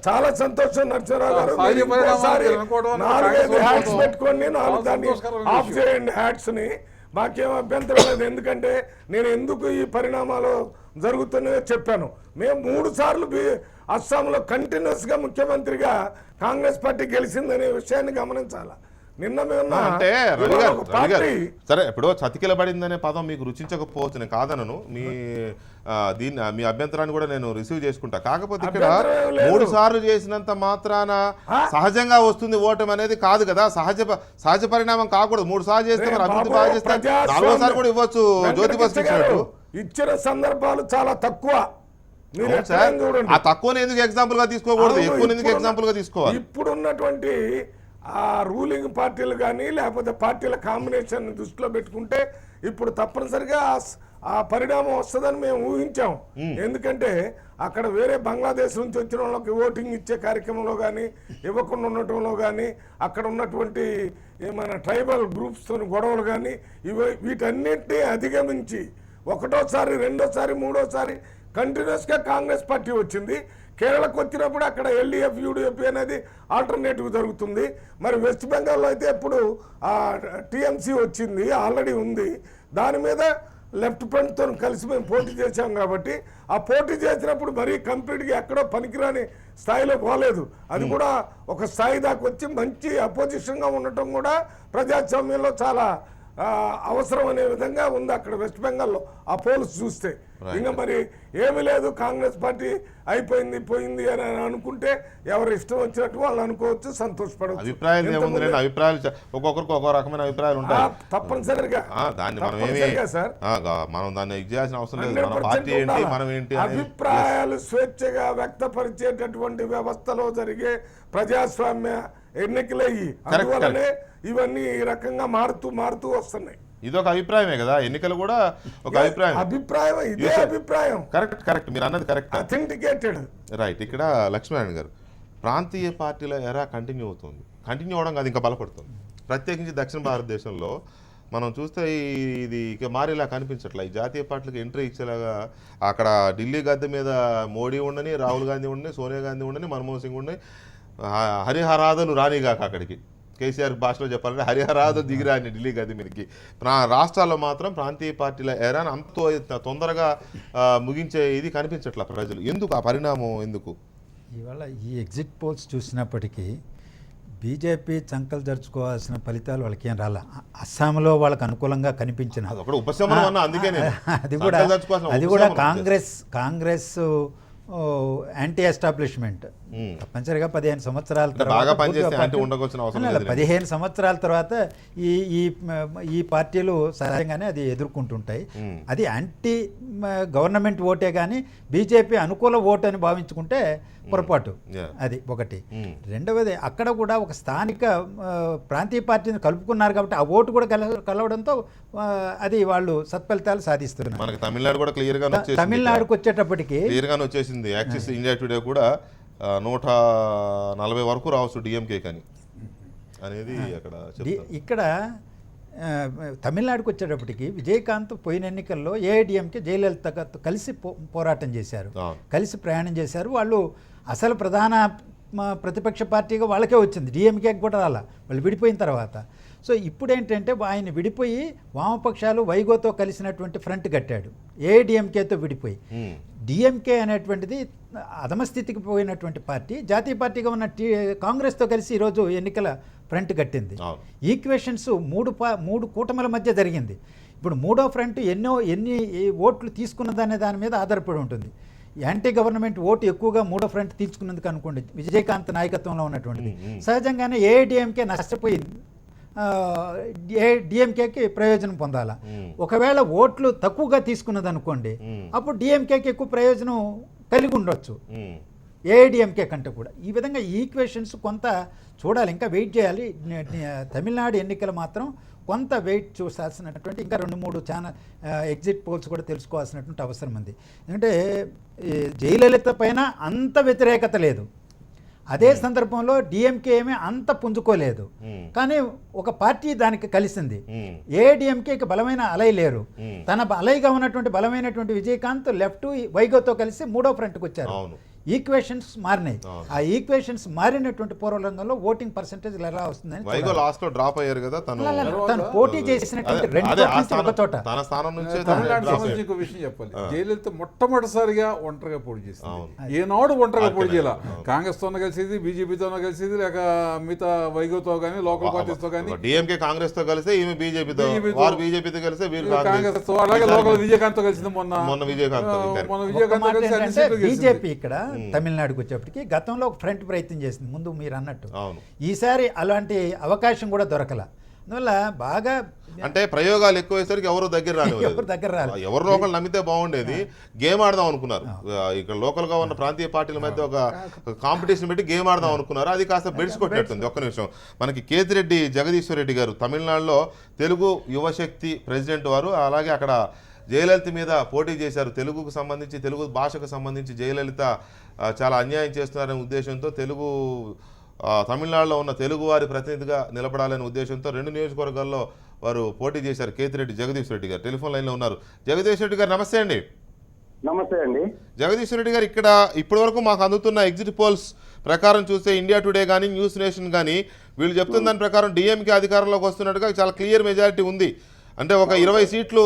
చాలా సంతోషం నరసింహరావు గారు. 4-5 హ్యాట్స్ పెట్టుకోండి, 4 దాన్ని ఆఫ్ చేయండి హ్యాట్స్ ని. మాకేం అభ్యంతరం లేదు. ఎందుకంటే నేను ఎందుకు ఈ పరిణామాలు జరుగుతున్నాయో చెప్పాను. మేము 3 సార్లు అస్సాంలో కంటిన్యూస్గా ముఖ్యమంత్రిగా కాంగ్రెస్ పార్టీ గెలిచిందనే విషయాన్ని గమనించాలా. నిన్న మేము అంటే రవి గారు సరే, ఇప్పుడు చతికిల పడిందనే పదం మీకు రుచించకపోవచ్చు, నేను కాదనను. మీ అభ్యంతరాన్ని కూడా నేను రిసీవ్ చేసుకుంటా. కాకపోతే ఇక్కడ 3 సార్లు చేసినంత మాత్రాన సహజంగా వస్తుంది ఓటమి అనేది కాదు కదా. సహజ పరిణామం కాకూడదు. 3 సార్లు చేస్తే మరి అభివృద్ధి బాగా చేస్తే 4వ కూడా ఇవ్వచ్చు. జ్యోతి బస్ ఇచ్చిన సందర్భాలు చాలా తక్కువ. ఆ తక్కువని ఎందుకు ఎగ్జాంపుల్ గా తీసుకోకూడదు, ఎక్కువ ఎందుకు ఎగ్జాంపుల్ గా తీసుకోవాలి? ఇప్పుడు ఉన్నటువంటి ఆ రూలింగ్ పార్టీలు కానీ లేకపోతే పార్టీల కాంబినేషన్ దృష్టిలో పెట్టుకుంటే ఇప్పుడు తప్పనిసరిగా ఆ పరిణామం వస్తుందని మేము ఊహించాం. ఎందుకంటే అక్కడ వేరే బంగ్లాదేశ్ నుంచి వచ్చిన వాళ్ళకి ఓటింగ్ ఇచ్చే కార్యక్రమంలో కానీ, ఇవ్వకుండా ఉండటంలో కానీ, అక్కడ ఉన్నటువంటి ఏమైనా ట్రైబల్ గ్రూప్స్తో గొడవలు కానీ, వీటన్నిటినీ అధిగమించి ఒకటోసారి, రెండోసారి, మూడోసారి కంటిన్యూస్గా కాంగ్రెస్ పార్టీ వచ్చింది. కేరళకు వచ్చినప్పుడు అక్కడ ఎల్డీఎఫ్, యూడీఎఫ్ అనేది ఆల్టర్నేటివ్ జరుగుతుంది. మరి వెస్ట్ బెంగాల్లో అయితే ఇప్పుడు టీఎంసీ వచ్చింది, ఆల్రెడీ ఉంది. దాని మీద లెఫ్ట్ ఫ్రంట్తో కలిసి మేము పోటీ చేశాం కాబట్టి ఆ పోటీ చేసినప్పుడు మరీ కంప్లీట్గా ఎక్కడో పనికిరాని స్థాయిలో పోలేదు. అది కూడా ఒక స్థాయి దాకా వచ్చి మంచి అపోజిషన్గా ఉండటం కూడా ప్రజాస్వామ్యంలో చాలా అవసరం అనే విధంగా ఉంది అక్కడ వెస్ట్ బెంగాల్లో ఆ పోల్స్ చూస్తే. ఇంకా మరి ఏమీ లేదు, కాంగ్రెస్ పార్టీ అయిపోయింది పోయింది అని అనుకుంటే ఎవరు ఇష్టం వచ్చినట్టు వాళ్ళు అనుకోవచ్చు, సంతోషపడవచ్చు. అభిప్రాయాలు ఒక్కొక్కరికి ఒక్కో రకమైన అభిప్రాయాలు ఉంటాయి. తప్పనిసరిగా దాన్ని మనం దాన్ని చేయాల్సిన అవసరం లేదు. మన పార్టీ ఏంటి, మనం ఏంటి, అభిప్రాయాలు స్వేచ్ఛగా వ్యక్తపరిచేటటువంటి వ్యవస్థలో జరిగే ప్రజాస్వామ్య ఎన్నికలయ్యి, అందువల్లనే ఇవన్నీ ఈ రకంగా మారుతూ వస్తున్నాయి. ఇదొక అభిప్రాయమే కదా, ఎన్నికలు కూడా ఒక అభిప్రాయం. ఇదే అభిప్రాయం. కరెక్ట్, మీరు అన్నది కరెక్ట్, అథెంటికేటెడ్. రైట్. ఇక్కడ లక్ష్మీనారాయణ గారు, ప్రాంతీయ పార్టీల ఎరా కంటిన్యూ అవుతుంది, కంటిన్యూ అవడం కాదు ఇంకా బలపడుతుంది. ప్రత్యేకించి దక్షిణ భారతదేశంలో మనం చూస్తే ఇది ఇక మారేలా కనిపించట్లే. ఈ జాతీయ పార్టీలకు ఎంట్రీ ఇచ్చేలాగా అక్కడ ఢిల్లీ గద్దె మీద మోడీ ఉండని, రాహుల్ గాంధీ ఉండని, సోనియా గాంధీ ఉండని, మన్మోహన్ సింగ్ ఉండని, హరిహరాదులు రానిగాక అక్కడికి, కేసీఆర్ భాషలో చెప్పాలంటే హరిహరాదులు దిగిరాని ఢిల్లీ గద్దె మీదకి. రాష్ట్రాల్లో మాత్రం ప్రాంతీయ పార్టీల ఎరాని అంత తొందరగా ముగించే ఇది కనిపించట్లే ప్రజలు. ఎందుకు ఆ పరిణామం ఎందుకు? ఇవాళ ఈ ఎగ్జిట్ పోల్స్ చూసినప్పటికీ బీజేపీ చంకలు జరుచుకోవాల్సిన ఫలితాలు వాళ్ళకి ఏం రాలా. అస్సాంలో వాళ్ళకి అనుకూలంగా కనిపించిన అది కూడా కాంగ్రెస్ యాంటీ ఎస్టాబ్లిష్మెంట్ తప్పనిసరిగా 15 సంవత్సరాల తర్వాత 15 సంవత్సరాల తర్వాత ఈ పార్టీలు సహజంగానే అది ఎదుర్కొంటుంటాయి. అది యాంటీ గవర్నమెంట్ ఓటే కానీ బీజేపీ అనుకూల ఓటు అని భావించుకుంటే పొరపాటు. అది ఒకటి. రెండవది, అక్కడ కూడా ఒక స్థానిక ప్రాంతీయ పార్టీని కలుపుకున్నారు కాబట్టి ఆ ఓటు కూడా కలవడంతో అది వాళ్ళు సత్ఫలితాలు సాధిస్తున్నారు. మనకి తమిళనాడు కూడా క్లియర్గా తమిళనాడుకు వచ్చేటప్పటికి క్లియర్గానే వచ్చేసింది. యాక్సిస్ ఇండియా టుడే కూడా 140 వరకు రావచ్చు డిఎంకే కానీ అనేది అక్కడ. ఇక్కడ తమిళనాడుకు వచ్చేటప్పటికి విజయకాంత్ పోయిన ఎన్నికల్లో ఏఐడిఎంకే జయలలిత కలిసి పోరాటం చేశారు, కలిసి ప్రయాణం చేశారు. వాళ్ళు అసలు ప్రధాన ప్రతిపక్ష పార్టీగా వాళ్ళకే వచ్చింది, డిఎంకేకి కూడా రాలా, వాళ్ళు విడిపోయిన తర్వాత. సో ఇప్పుడు ఏంటంటే ఆయన విడిపోయి వామపక్షాలు వైగోతో కలిసినటువంటి ఫ్రంట్ కట్టాడు, ఏఐడిఎంకేతో విడిపోయి. డిఎంకే అనేటువంటిది అధమస్థితికి పోయినటువంటి పార్టీ, జాతీయ పార్టీగా ఉన్న కాంగ్రెస్తో కలిసి ఈరోజు ఎన్నికల ఫ్రంట్ కట్టింది. ఈక్వేషన్స్ మూడు కూటమిల మధ్య జరిగింది. ఇప్పుడు మూడో ఫ్రంట్ ఎన్ని ఓట్లు తీసుకున్నదనే దాని మీద ఆధారపడి ఉంటుంది. యాంటీ గవర్నమెంట్ ఓటు ఎక్కువగా మూడో ఫ్రంట్ తీసుకున్నందుకు అనుకోండి, విజయకాంత్ నాయకత్వంలో ఉన్నటువంటిది, సహజంగానే ఏఐడిఎంకే నష్టపోయింది, డిఎంకేకి ప్రయోజనం పొందాలా. ఒకవేళ ఓట్లు తక్కువగా తీసుకున్నది అనుకోండి, అప్పుడు డిఎంకేకి ఎక్కువ ప్రయోజనం కలిగి ఉండొచ్చు ఏఐడిఎంకే కంటే కూడా. ఈ విధంగా ఈక్వేషన్స్ కొంత చూడాలి, ఇంకా వెయిట్ చేయాలి. తమిళనాడు ఎన్నికలు మాత్రం కొంత వెయిట్ చూసాల్సినటువంటి, ఇంకా 2-3 ఎగ్జిట్ పోల్స్ కూడా తెలుసుకోవాల్సినటువంటి అవసరం ఉంది. ఎందుకంటే జయలలిత పైన అంత వ్యతిరేకత లేదు, అదే సందర్భంలో డిఎంకే ఏమీ అంత పుంజుకోలేదు, కానీ ఒక పార్టీ దానికి కలిసింది. ఏఐడిఎంకేకి బలమైన అలై లేరు, తన అలైగా ఉన్నటువంటి బలమైనటువంటి విజయకాంత్ లెఫ్ట్ వైగోతో కలిసి మూడో ఫ్రంట్కి వచ్చారు. ఈక్వేషన్స్ మారినాయి. ఆ ఈక్వేషన్స్ మారినటువంటి పూర్వరంగంలో ఓటింగ్ పర్సెంటేజ్ ఎలా వస్తుందని వైగో లాస్ట్ లో డ్రాప్ అయ్యారు కదా, తను పోటీ చేసినటువంటి 2 చోట తన స్థానం నుంచి తమిళనాడు సంబంధించి ఇంకో విషయం చెప్పాలి. జయలలిత మొట్టమొదటిసారిగా ఒంటరిగా పోటీ చేసింది. ఏనాడు ఒంటరిగా పోటీ చేయాల, కాంగ్రెస్ తోనే కలిసింది, బీజేపీతోనే కలిసింది, లేక మిగతా వైగోతో కానీ లోకల్ పార్టీస్ తో కానీ. డిఎంకే కాంగ్రెస్ తో కలిసి ఈమె బీజేపీతో, వారు బీజేపీతో కలిసి వీరు కాంగ్రెస్ తో, అలాగే లోకల్ విజయకాంత్ తో కలిసింది. మొన్న విజయకాంత్ బీజేపీ ఇక్కడ తమిళనాడుకు వచ్చేప్పటికి గతంలో ఒక ఫ్రంట్ ప్రయత్నం చేసింది ముందు మీరు అన్నట్టు. ఈసారి అలాంటి అవకాశం కూడా దొరకల, అందువల్ల బాగా అంటే ప్రయోగాలు ఎక్కువైసరికి ఎవరు దగ్గర రాలేదు, ఎవరిలో ఒకళ్ళు నమ్మితే బాగుండేది, గేమ్ ఆడదాం అనుకున్నారు. ఇక్కడ లోకల్ గా ఉన్న ప్రాంతీయ పార్టీల మధ్య ఒక కాంపిటీషన్ పెట్టి గేమ్ ఆడదాం అనుకున్నారు, అది కాస్త బెడ్స్ కొట్టినట్టుంది. ఒక్క నిమిషం, మనకి కేతిరెడ్డి జగదీశ్వర్ రెడ్డి గారు తమిళనాడులో తెలుగు యువశక్తి ప్రెసిడెంట్ వారు, అలాగే అక్కడ జయలలిత మీద పోటీ చేశారు. తెలుగుకు సంబంధించి, తెలుగు భాషకు సంబంధించి జయలలిత చాలా అన్యాయం చేస్తున్నారనే ఉద్దేశంతో తమిళనాడులో ఉన్న తెలుగు వారి ప్రతినిధిగా నిలబడాలనే ఉద్దేశంతో 2 నియోజకవర్గాల్లో వారు పోటీ చేశారు. కేతిరెడ్డి జగదీష్ రెడ్డి గారు టెలిఫోన్ లైన్లో ఉన్నారు. జగదీష్ రెడ్డి గారు నమస్తే అండి. నమస్తే అండి. జగదీష్ రెడ్డి గారు, ఇక్కడ ఇప్పటి వరకు మాకు అందుతున్న ఎగ్జిట్ పోల్స్ ప్రకారం చూస్తే ఇండియా టుడే కానీ న్యూస్ నేషన్ కానీ వీళ్ళు చెప్తున్న దాని ప్రకారం డిఎంకే అధికారంలోకి వస్తున్నట్టుగా చాలా క్లియర్ మెజారిటీ ఉంది. అంటే ఒక 20 సీట్లు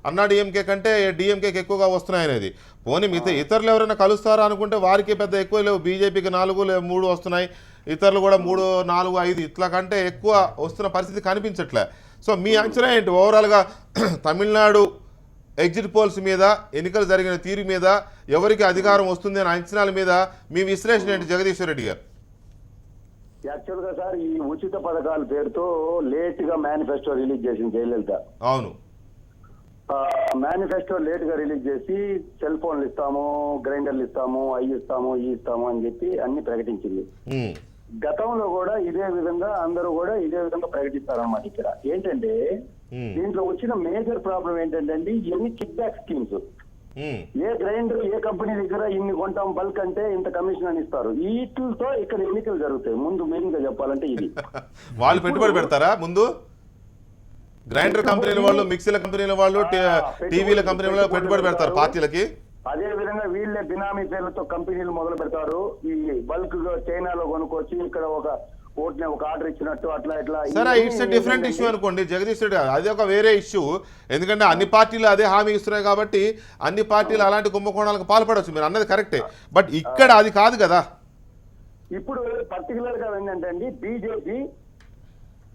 అన్నా డిఎంకే కంటే డిఎంకేకి ఎక్కువగా వస్తున్నాయనేది. పోనీ మిగతా ఇతరులు ఎవరైనా కలుస్తారా అనుకుంటే వారికి పెద్ద ఎక్కువ లేవు, బీజేపీకి 4 లేదా 3 వస్తున్నాయి, ఇతరులు కూడా 3, 4, 5 ఇట్లా కంటే ఎక్కువ వస్తున్న పరిస్థితి కనిపించట్లే. సో మీ అంచనా ఏంటి ఓవరాల్గా తమిళనాడు ఎగ్జిట్ పోల్స్ మీద, ఎన్నికలు జరిగిన తీరు మీద, ఎవరికి అధికారం వస్తుంది అనే అంచనాల మీద మీ విశ్లేషణ ఏంటి జగదీశ్వర్ రెడ్డి గారు? యాక్చువల్ గా సార్, ఈ ఉచిత పథకాల పేరుతో లేట్ గా మేనిఫెస్టో రిలీజ్ చేసింది జయలలిత. అవును, మేనిఫెస్టో లేట్ గా రిలీజ్ చేసి సెల్ ఫోన్లు ఇస్తాము, గ్రైండర్లు ఇస్తాము, అవి ఇస్తాము, ఈ ఇస్తాము అని చెప్పి అన్ని ప్రకటించింది. గతంలో కూడా ఇదే విధంగా అందరూ కూడా ఇదే విధంగా ప్రకటిస్తారన్నమాట. ఇక్కడ ఏంటంటే దీంట్లో వచ్చిన మేజర్ ప్రాబ్లం ఏంటంటే ఇవన్నీ కిక్ బ్యాక్ స్కీమ్స్. ఏ గ్రైండర్ ఏ కంపెనీ దగ్గర ఇన్ని కొంటాం బల్క్ అంటే ఇంత కమిషన్ అని ఇస్తారు. వీటితో ఇక్కడ ఎన్నికలు జరుగుతాయి. ముందు మెయిన్ గా చెప్పాలంటే ఇది వాళ్ళు పెట్టుబడి పెడతారా ముందు? గ్రైండర్ కంపెనీల వాళ్ళు, మిక్సీల కంపెనీల వాళ్ళు, టీవీల కంపెనీల వాళ్ళు పెట్టుబడి పెడతారు పార్టీలకి. అదే విధంగా వీళ్ళే బినామీ పేర్లతో కంపెనీలు మొదలు పెడతారు. ఈ బల్క్ చైనాలో కొనుక్కొచ్చి ఇక్కడ ఒక ఆర్డర్ ఇచ్చినట్టు అట్లా ఇట్లా. సరే, ఇట్స్ డిఫరెంట్ ఇష్యూ అనుకోండి జగదీష్ రెడ్డి గారు, అది ఒక వేరే ఇష్యూ. ఎందుకంటే అన్ని పార్టీలు అదే హామీ ఇస్తున్నాయి కాబట్టి అన్ని పార్టీలు అలాంటి కుంభకోణాలకు పాల్పడవచ్చు, మీరు అన్నది కరెక్టే. బట్ ఇక్కడ అది కాదు కదా. ఇప్పుడు పర్టికులర్ గా ఏంటంటే అండి, బీజేపీ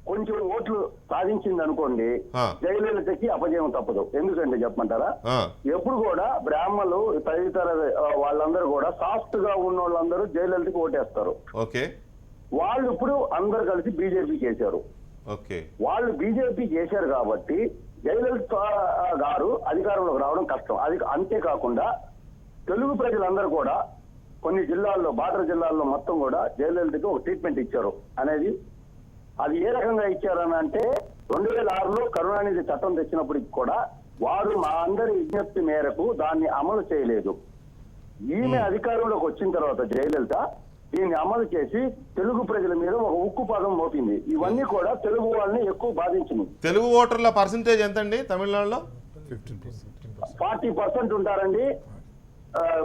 కొంచెం ఓట్లు సాధించింది అనుకోండి, జయలలితకి అపజయం తప్పదు. ఎందుకంటే చెప్పమంటారా, ఎప్పుడు కూడా బ్రాహ్మణులు తదితర వాళ్ళందరూ కూడా సాఫ్ట్ గా ఉన్న వాళ్ళందరూ జయలలితకి ఓటేస్తారు. ఓకే, వాళ్ళు ఇప్పుడు అందరు కలిసి బీజేపీకి వేశారు. వాళ్ళు బీజేపీకి వేశారు కాబట్టి జయలలిత గారు అధికారంలోకి రావడం కష్టం. అది అంతేకాకుండా తెలుగు ప్రజలందరూ కూడా కొన్ని జిల్లాల్లో, బార్డర్ జిల్లాల్లో మొత్తం కూడా జయలలితకి ఒక ట్రీట్మెంట్ ఇచ్చారు అనేది. అది ఏ రకంగా ఇచ్చారని అంటే 2006లో కరుణానిధి చట్టం తెచ్చినప్పటికి కూడా వారు మా అందరి విజ్ఞప్తి మేరకు దాన్ని అమలు చేయలేదు. ఈమె అధికారంలోకి వచ్చిన తర్వాత జయలలిత దీన్ని అమలు చేసి తెలుగు ప్రజల మీద ఒక ఉక్కు పదం మోపింది. ఇవన్నీ కూడా తెలుగు వాళ్ళని ఎక్కువ బాధించింది. తెలుగు ఓటర్ల పర్సంటేజ్ ఎంతండి తమిళనాడులో? 40% ఉంటారండి.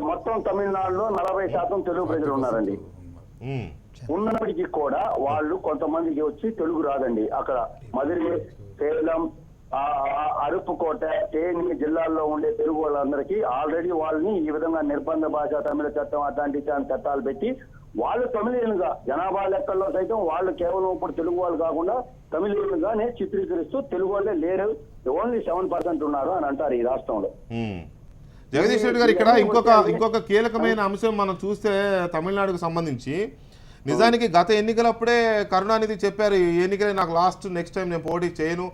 మొత్తం తమిళనాడులో 40% తెలుగు ప్రజలు ఉన్నారండి. ఉన్నప్పటికీ కూడా వాళ్ళు కొంతమందికి వచ్చి తెలుగు రాదండి. అక్కడ మధురై, సేలం, అరుపుకోట, తేని జిల్లాల్లో ఉండే తెలుగు వాళ్ళందరికీ ఆల్రెడీ వాళ్ళని ఈ విధంగా నిర్బంధ భాష, తమిళ చట్టం అట్లాంటి చట్టాలు పెట్టి వాళ్ళు తమిళీయులుగా జనాభా లెక్కల్లో సైతం వాళ్ళు కేవలం ఇప్పుడు తెలుగు వాళ్ళు కాకుండా తమిళీయులుగానే చిత్రీకరిస్తూ తెలుగు వాళ్ళే లేరు, ఓన్లీ 7% ఉన్నారు అని అంటారు ఈ రాష్ట్రంలో. జగదీష్ రెడ్డి గారు, ఇక్కడ ఇంకొక కీలకమైన అంశం మనం చూస్తే తమిళనాడుకు సంబంధించి, నిజానికి గత ఎన్నికలప్పుడే కరుణానిధి చెప్పారు ఈ ఎన్నికలే నాకు లాస్ట్, నెక్స్ట్ టైం నేను పోటీ చేయను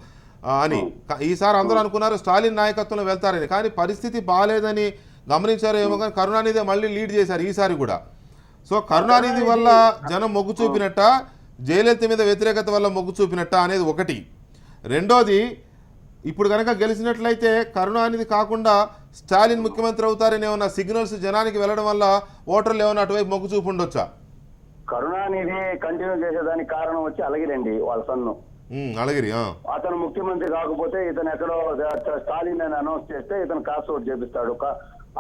అని. ఈసారి అందరూ అనుకున్నారు స్టాలిన్ నాయకత్వంలో వెళ్తారని, కానీ పరిస్థితి బాగాలేదని గమనించారు ఏమో, కానీ కరుణానిధి మళ్ళీ లీడ్ చేశారు ఈసారి కూడా. సో కరుణానిధి వల్ల జనం మొగ్గు చూపినట్ట, జయలలిత మీద వ్యతిరేకత వల్ల మొగ్గు చూపినట్ట అనేది ఒకటి. రెండోది, ఇప్పుడు కనుక గెలిచినట్లయితే కరుణానిధి కాకుండా స్టాలిన్ ముఖ్యమంత్రి అవుతారని ఏమన్నా సిగ్నల్స్ జనానికి వెళ్ళడం వల్ల ఓటర్లు ఏమన్నా అటువైపు మొగ్గు చూపు ఉండొచ్చా? కరుణానిధి కంటిన్యూ చేసేదానికి కారణం వచ్చి అలగిరండి, వాళ్ళ సన్ను అలగిరి. అతను ముఖ్యమంత్రి కాకపోతే ఇతను ఎక్కడో స్టాలిన్ అని అనౌన్స్ చేస్తే ఇతను కాస్ట్ అవుట్ చేపిస్తాడు.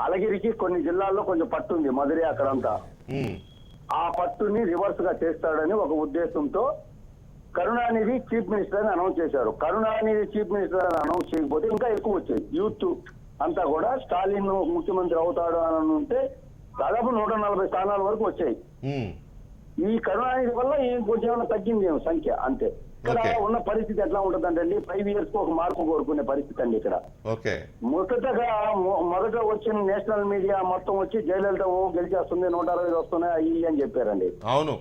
అలగిరికి కొన్ని జిల్లాల్లో కొంచెం పట్టుంది, మధురై అక్కడంతా. ఆ పట్టుని రివర్స్ గా చేస్తాడని ఒక ఉద్దేశంతో కరుణానిధి చీఫ్ మినిస్టర్ అని అనౌన్స్ చేశారు. కరుణానిధి చీఫ్ మినిస్టర్ అని అనౌన్స్ చేయకపోతే ఇంకా ఎక్కువ వచ్చాయి. యూత్ అంతా కూడా స్టాలిన్ ముఖ్యమంత్రి అవుతాడు అని ఉంటే దాదాపు 140 స్థానాల వరకు వచ్చాయి. ఈ కరుణానిధి వల్ల కొంచెం తగ్గింది సంఖ్య, అంతే. ఇక్కడ ఉన్న పరిస్థితి ఎట్లా ఉంటుందంటే 5 years కు ఒక మార్పు కోరుకునే పరిస్థితి అండి ఇక్కడ. మొదట వచ్చిన నేషనల్ మీడియా మొత్తం వచ్చి జయలలిత గెలిచేస్తుంది, 160 వస్తున్నాయి అయ్యి అని చెప్పారండి. అవును,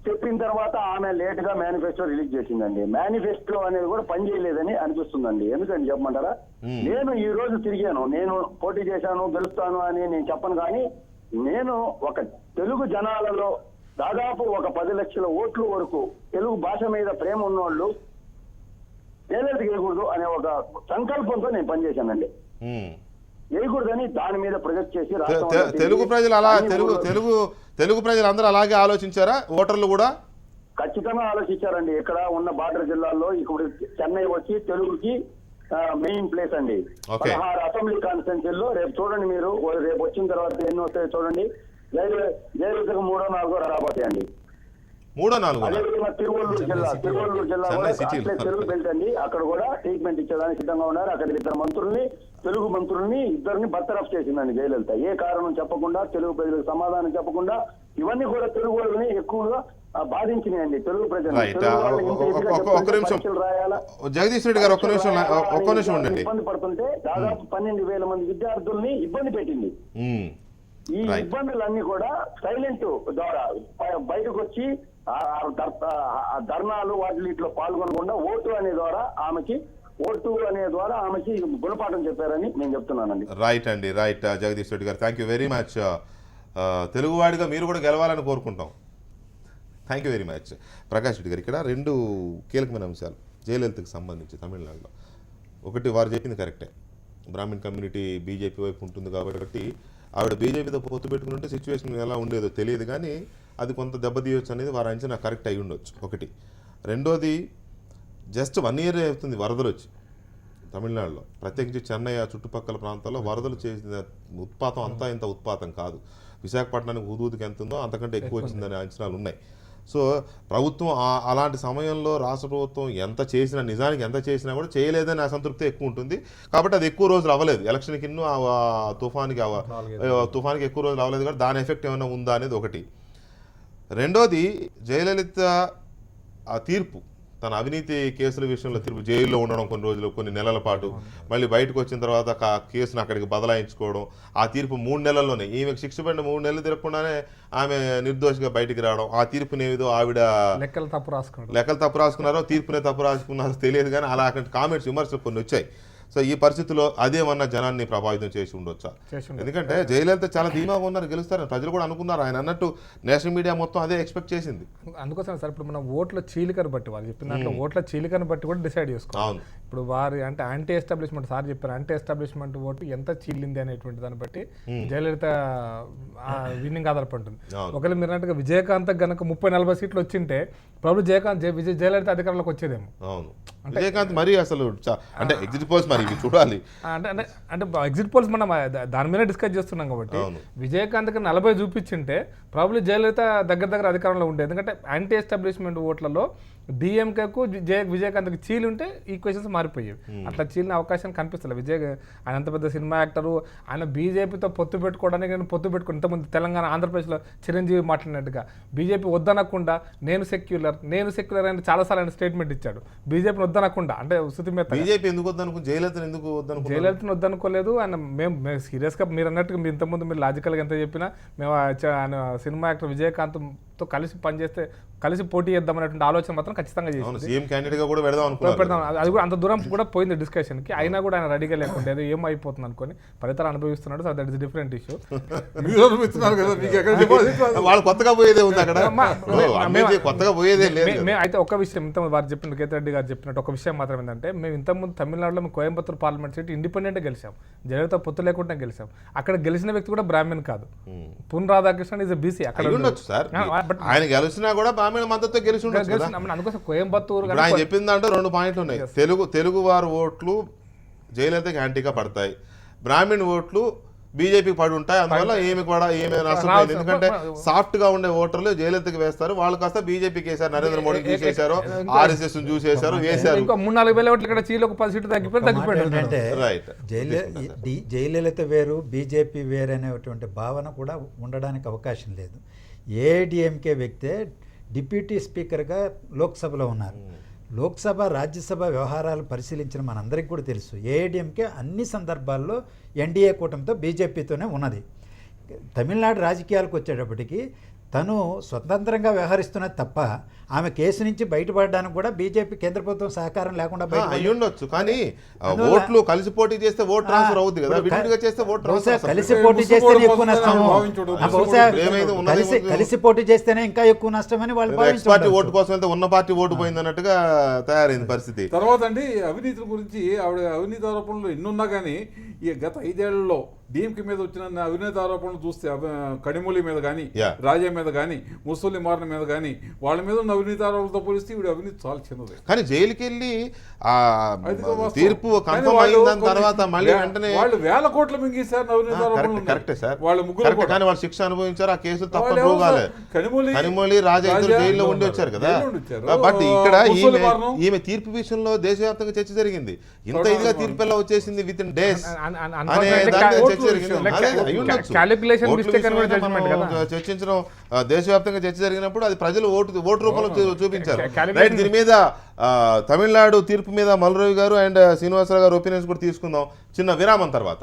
చెప్పిన తర్వాత ఆమె లేట్ గా మేనిఫెస్టో రిలీజ్ చేసిందండి. మేనిఫెస్టో అనేది కూడా పనిచేయలేదని అనిపిస్తుందండి. ఎందుకని చెప్పమంటారా? నేను ఈ రోజు తిరిగాను, నేను పోటీ చేశాను గెలుస్తాను అని నేను చెప్పను, కానీ నేను ఒక తెలుగు జనాలలో దాదాపు ఒక 10 లక్షల ఓట్ల వరకు తెలుగు భాష మీద ప్రేమ ఉన్నోళ్ళు జయలలిత వేయకూడదు అనే ఒక సంకల్పంతో నేను పనిచేశానండి. వేయకూడదని దాని మీద ప్రొజెక్ట్ చేసి తెలుగు ప్రజలు అలా తెలుగు ప్రజలు అందరూ అలాగే ఆలోచించారా? ఓటర్లు కూడా ఖచ్చితంగా ఆలోచించారండి. ఇక్కడ ఉన్న బార్డర్ జిల్లాల్లో ఇప్పుడు చెన్నై వచ్చి తెలుగుకి మెయిన్ ప్లేస్ అండి. 16 అసెంబ్లీ కాన్స్టిట్యున్సీల్లో రేపు చూడండి మీరు, రేపు వచ్చిన తర్వాత ఎన్ని వస్తాయో చూడండి. జయలలితకు 3ో 4ో రాబోతాయండి. 3ో 4ో అదేవిధంగా తిరువల్లూరు జిల్లా తెలుగు బెల్ట్ అండి, అక్కడ కూడా ట్రీట్మెంట్ ఇచ్చేదానికి సిద్ధంగా ఉన్నారు. అక్కడ 2 తెలుగు మంత్రుల్ని ఇద్దరిని బర్తరఫ్ చేసిందండి జయలలిత. ఏ కారణం చెప్పకుండా, తెలుగు ప్రజలకు సమాధానం చెప్పకుండా. ఇవన్నీ కూడా తెలుగు వాళ్ళని ఎక్కువగా బాధించినాయండి. తెలుగు ప్రజలు జగదీష్ రెడ్డి గారు ఒక్క నిమిషం ఉండండి. ఇబ్బంది పడుతుంటే దాదాపు 12,000 మంది విద్యార్థుల్ని ఇబ్బంది పెట్టింది. ఈ ఇబ్బందులన్నీ కూడా సైలెంట్ ద్వారా బయటకు వచ్చి ధర్నాలు వాటిలో పాల్గొనకుండా ఓటు అనే ద్వారా ఆమెకి గుణపాఠం చెప్పారని నేను చెప్తున్నానండి. రైట్ అండి, రైట్ జగదీష్ రెడ్డి గారు, థ్యాంక్ యూ వెరీ మచ్. తెలుగువాడిగా మీరు కూడా గెలవాలని కోరుకుంటాం. Thank you very much. Prakash Reddy గారు, ఇక్కడ 2 కీలకమైన అంశాలు జయలలితకు సంబంధించి తమిళనాడులో. ఒకటి, వారు చెప్పింది కరెక్టే, బ్రాహ్మణ్ కమ్యూనిటీ బీజేపీ వైపు ఉంటుంది కాబట్టి ఆవిడ బీజేపీతో పొత్తు పెట్టుకుంటే సిచ్యువేషన్ ఎలా ఉండేదో తెలియదు, కానీ అది కొంత దెబ్బతీయొచ్చు అనేది వారి అంచనా కరెక్ట్ అయి ఉండొచ్చు ఒకటి. రెండోది, జస్ట్ 1 year అవుతుంది వరదలు వచ్చి తమిళనాడులో, ప్రత్యేకించి చెన్నై ఆ చుట్టుపక్కల ప్రాంతాల్లో వరదలు చేసిన ఉత్పాతం అంతా ఇంత ఉత్పాతం కాదు. విశాఖపట్నానికి హుదూదుకి ఎంత ఉందో అంతకంటే ఎక్కువ వచ్చిందనే అంచనాలు ఉన్నాయి. సో ప్రభుత్వం అలాంటి సమయంలో రాష్ట్ర ప్రభుత్వం నిజానికి ఎంత చేసినా కూడా చేయలేదని అసంతృప్తి ఎక్కువ ఉంటుంది. కాబట్టి అది ఎక్కువ రోజులు అవ్వలేదు, ఎలక్షన్కి ఇన్నూ తుఫానికి ఎక్కువ రోజులు అవ్వలేదు, కాబట్టి దాని ఎఫెక్ట్ ఏమైనా ఉందా అనేది ఒకటి. రెండోది, జయలలిత ఆ తీర్పు, తన అవినీతి కేసుల విషయంలో తీర్పు, జైల్లో ఉండడం కొన్ని నెలల పాటు, మళ్ళీ బయటకు వచ్చిన తర్వాత కేసును అక్కడికి బదలాయించుకోవడం, ఆ తీర్పు 3 నెలల్లోనే, ఈమెకు శిక్ష పడిన 3 నెలలు తిరగకుండానే ఆమె నిర్దోషిగా బయటికి రావడం, ఆ తీర్పునేదో ఆవిడ లెక్కలు తప్పు రాసుకున్నారో తీర్పునే తప్పు రాసుకున్నారో తెలియదు, కానీ అలా కామెంట్స్ విమర్శలు కొన్ని వచ్చాయి. సో ఈ పరిస్థితిలో అదేమన్నా జనాన్ని ప్రభావితం చేసి ఉండొచ్చా? ఎందుకంటే జయలలిత చాలా ధీమాగా ఉన్నారు, గెలుస్తారని ప్రజలు కూడా అనుకున్నారు. ఆయన అన్నట్టు నేషనల్ మీడియా మొత్తం అదే ఎక్స్పెక్ట్ చేసింది. అందుకోసం సార్ ఇప్పుడు మనం ఓట్ల చీలికను బట్టి వాళ్ళు చెప్పిన దాంట్లో ఓట్ల చీలికను బట్టి కూడా డిసైడ్ చేసుకోవాలి. ఇప్పుడు వారి అంటే యాంటీ ఎస్టాబ్లిష్మెంట్ సార్ చెప్పారు, యాంటీ ఎస్టాబ్లిష్మెంట్ ఓటు ఎంత చీలింది అనేటువంటి దాన్ని బట్టి జయలలిత విన్నింగ్ ఆధారపడి ఉంటుంది. ఒకవేళ మీరు అన్నట్టుగా విజయకాంత్ గనక 30-40 సీట్లు వచ్చింటే ప్రభు జయలలిత అధికారంలోకి వచ్చేదేమో. అవును, విజయకాంత్ మరి అసలు అంటే ఎగ్జిట్ పోల్స్ మరి ఇవి చూడాలి. అంటే ఎగ్జిట్ పోల్స్ మనం దాని మీద డిస్కస్ చేస్తున్నాం కాబట్టి విజయకాంత్కి 40 చూపించింటే ప్రాబ్లీ జయలలిత దగ్గర అధికారంలో ఉండేది. ఎందుకంటే యాంటీ ఎస్టాబ్లిష్మెంట్ ఓట్లలో డిఎంకేకు విజయకాంత్కి చీలి ఉంటే ఈక్వేషన్స్ మారిపోయేవి. అట్లా చీలిన అవకాశం కనిపిస్తుంది. ఆయన అంత పెద్ద సినిమా యాక్టరు, ఆయన బీజేపీతో పొత్తు పెట్టుకోవడానికి నేను పొత్తు పెట్టుకుని ఇంతకుముందు తెలంగాణ ఆంధ్రప్రదేశ్లో చిరంజీవి మాట్లాడినట్టుగా బీజేపీ వద్దనకుండా నేను సెక్యులర్ అని చాలాసార్లు ఆయన స్టేట్మెంట్ ఇచ్చాడు. బీజేపీని వద్దనకుండా అంటే బీజేపీ ఎందుకు వద్దనుకో, జయలలితను ఎందుకు వద్దనుకో, జయలలితను వద్దనుకోలేదు. ఆయన మేము సీరియస్గా మీరు అన్నట్టుగా మీరు ఇంతకుముందు మీరు లాజికల్గా ఎంత చెప్పినా మేము ఆయన సినిమా యాక్టర్ విజయకాంత్తో కలిసి పోటీ చేద్దాం అనేటువంటి ఆలోచన మాత్రం ఖచ్చితంగా పెడదాం. అది కూడా అంత దూరం కూడా పోయింది డిస్కషన్కి. అయినా కూడా ఆయన రెడీగా లేకుండా ఏదో ఏమైపోతుంది అనుకుని ఫలితాలు అనుభవిస్తున్నాడు. So that is different issue. అయితే ఒక విషయం ఇంత వారు చెప్పిన కేతిరెడ్డి గారు చెప్పినట్టు ఒక విషయం మాత్రం ఏంటంటే మేము ఇంతకుముందు తమిళనాడులో మేము కోయంబత్తూరు పార్లమెంట్ సీట్ ఇండిపెండెంట్గా గెలిచాం, జయలలిత పొత్తు లేకుండా గెలిచాం. అక్కడ గెలిచిన వ్యక్తి కూడా బ్రాహ్మణ్ కాదు, పున్ రాధాకృష్ణన్ ఇస్ బీసీ. అక్కడ ఆయన గెలిచినా కూడా బ్రాహ్మణ మద్దతు గెలిచి ఉండొచ్చు. అందుకోసం కోయంబత్తూరు ఆయన చెప్పింది అంటే 2 పాయింట్లు ఉన్నాయి. తెలుగు వారి ఓట్లు జయలలితకి యాంటీగా పడతాయి, బ్రాహ్మణ్ ఓట్లు బీజేపీకి పడి ఉంటాయి. అందువల్ల ఏమి నష్టం లేదు. ఎందుకంటే సాఫ్ట్ గా ఉండే ఓటర్లు జయలలితకి వేస్తారు, వాళ్ళు కాస్త బీజేపీకి వేశారు, నరేంద్ర మోడీకి చూసేశారు, RSS చూసేశారు, వేశారు. ఇంకా 3-4 వేల ఓట్లు ఇక్కడ చీలో 10 సీట్లు తగ్గిపోయింది. రైట్. జయలలిత వేరు బీజేపీ వేరు అనేటువంటి భావన కూడా ఉండడానికి అవకాశం లేదు. ఏఐడిఎంకే వ్యక్తే డిప్యూటీ స్పీకర్గా లోక్సభలో ఉన్నారు. లోక్సభ రాజ్యసభ వ్యవహారాలు పరిశీలించిన మనందరికీ కూడా తెలుసు, ఏఐడిఎంకే అన్ని సందర్భాల్లో ఎన్డీఏ కూటమితో బీజేపీతోనే ఉన్నది. తమిళనాడు రాజకీయాలకు వచ్చేటప్పటికి తను స్వతంత్రంగా వ్యవహరిస్తున్నది తప్ప ఆమె కేసు నుంచి బయటపడడానికి కూడా బీజేపీ కేంద్ర ప్రభుత్వం సహకారం లేకుండా ఉండొచ్చు. కానీ ఓట్లు కలిసి పోటీ చేస్తే ఓట్ ట్రాన్స్ఫర్ అవుతుంది కదా, విడిగా చేస్తే ఓట్ ట్రాన్స్ఫర్. కలిసి పోటీ చేస్తేనే ఎక్కువ నష్టం, కలిసి పోటీ చేస్తేనే ఇంకా ఎక్కువ నష్టం అని వాళ్ళు పార్టీ ఓటు కోసం అయితే ఉన్న పార్టీ ఓటు పోయింది అన్నట్టుగా తయారైంది పరిస్థితి. తర్వాత అండి అవినీతి గురించి ఆవిడ అవినీతి ఆరోపణలు ఎన్నున్నా కానీ ఈ గత 5 ఏళ్లలో డిఎంకే మీద వచ్చిన అవినీతి ఆరోపణలు చూస్తే కడిమూలి మీద కానీ, రాజా మీద కానీ, ముసలి మారణ మీద కానీ వాళ్ళ మీద ఉన్న అవినీతి ఆరోపణలతో పోలిస్తే ఇవి అవినీతి చాలా చిన్నది. కానీ జైలుకి వెళ్ళి తీర్పు కన్ఫర్మ్ అయిన తర్వాత మళ్ళీ వెంటనే వాళ్ళు 1000 కోట్లు మింగేశారు అవినీతి ఆరోపణలు. కరెక్టే సార్, వాళ్ళు ముగ్గురు కానీ వాళ్ళు శిక్ష అనుభవించారు, ఆ కేసులు తప్ప ప్రూవ్ కాలేదు. కనిమొళి రాజా ఇద్దరు జైల్లో ఉండి వచ్చారు కదా. బట్ ఇక్కడ ఈమె తీర్పు విషయంలో దేశవ్యాప్తంగా చర్చ జరిగింది. ఇంత ఇదిగా తీర్పు ఎలా వచ్చేసింది విత్ ఇన్ డేస్ అనే దాని చర్చ జరిగింది. చర్చించడం దేశవ్యాప్తంగా చర్చ జరిగినప్పుడు అది ప్రజలు ఓటు రూపంలో చూపించారు. రైట్, దీని మీద తమిళనాడు తీర్పు మీద మల్రవి గారు అండ్ శ్రీనివాసరావు గారు ఒపీనియన్స్ కూడా తీసుకుందాం చిన్న విరామం తర్వాత.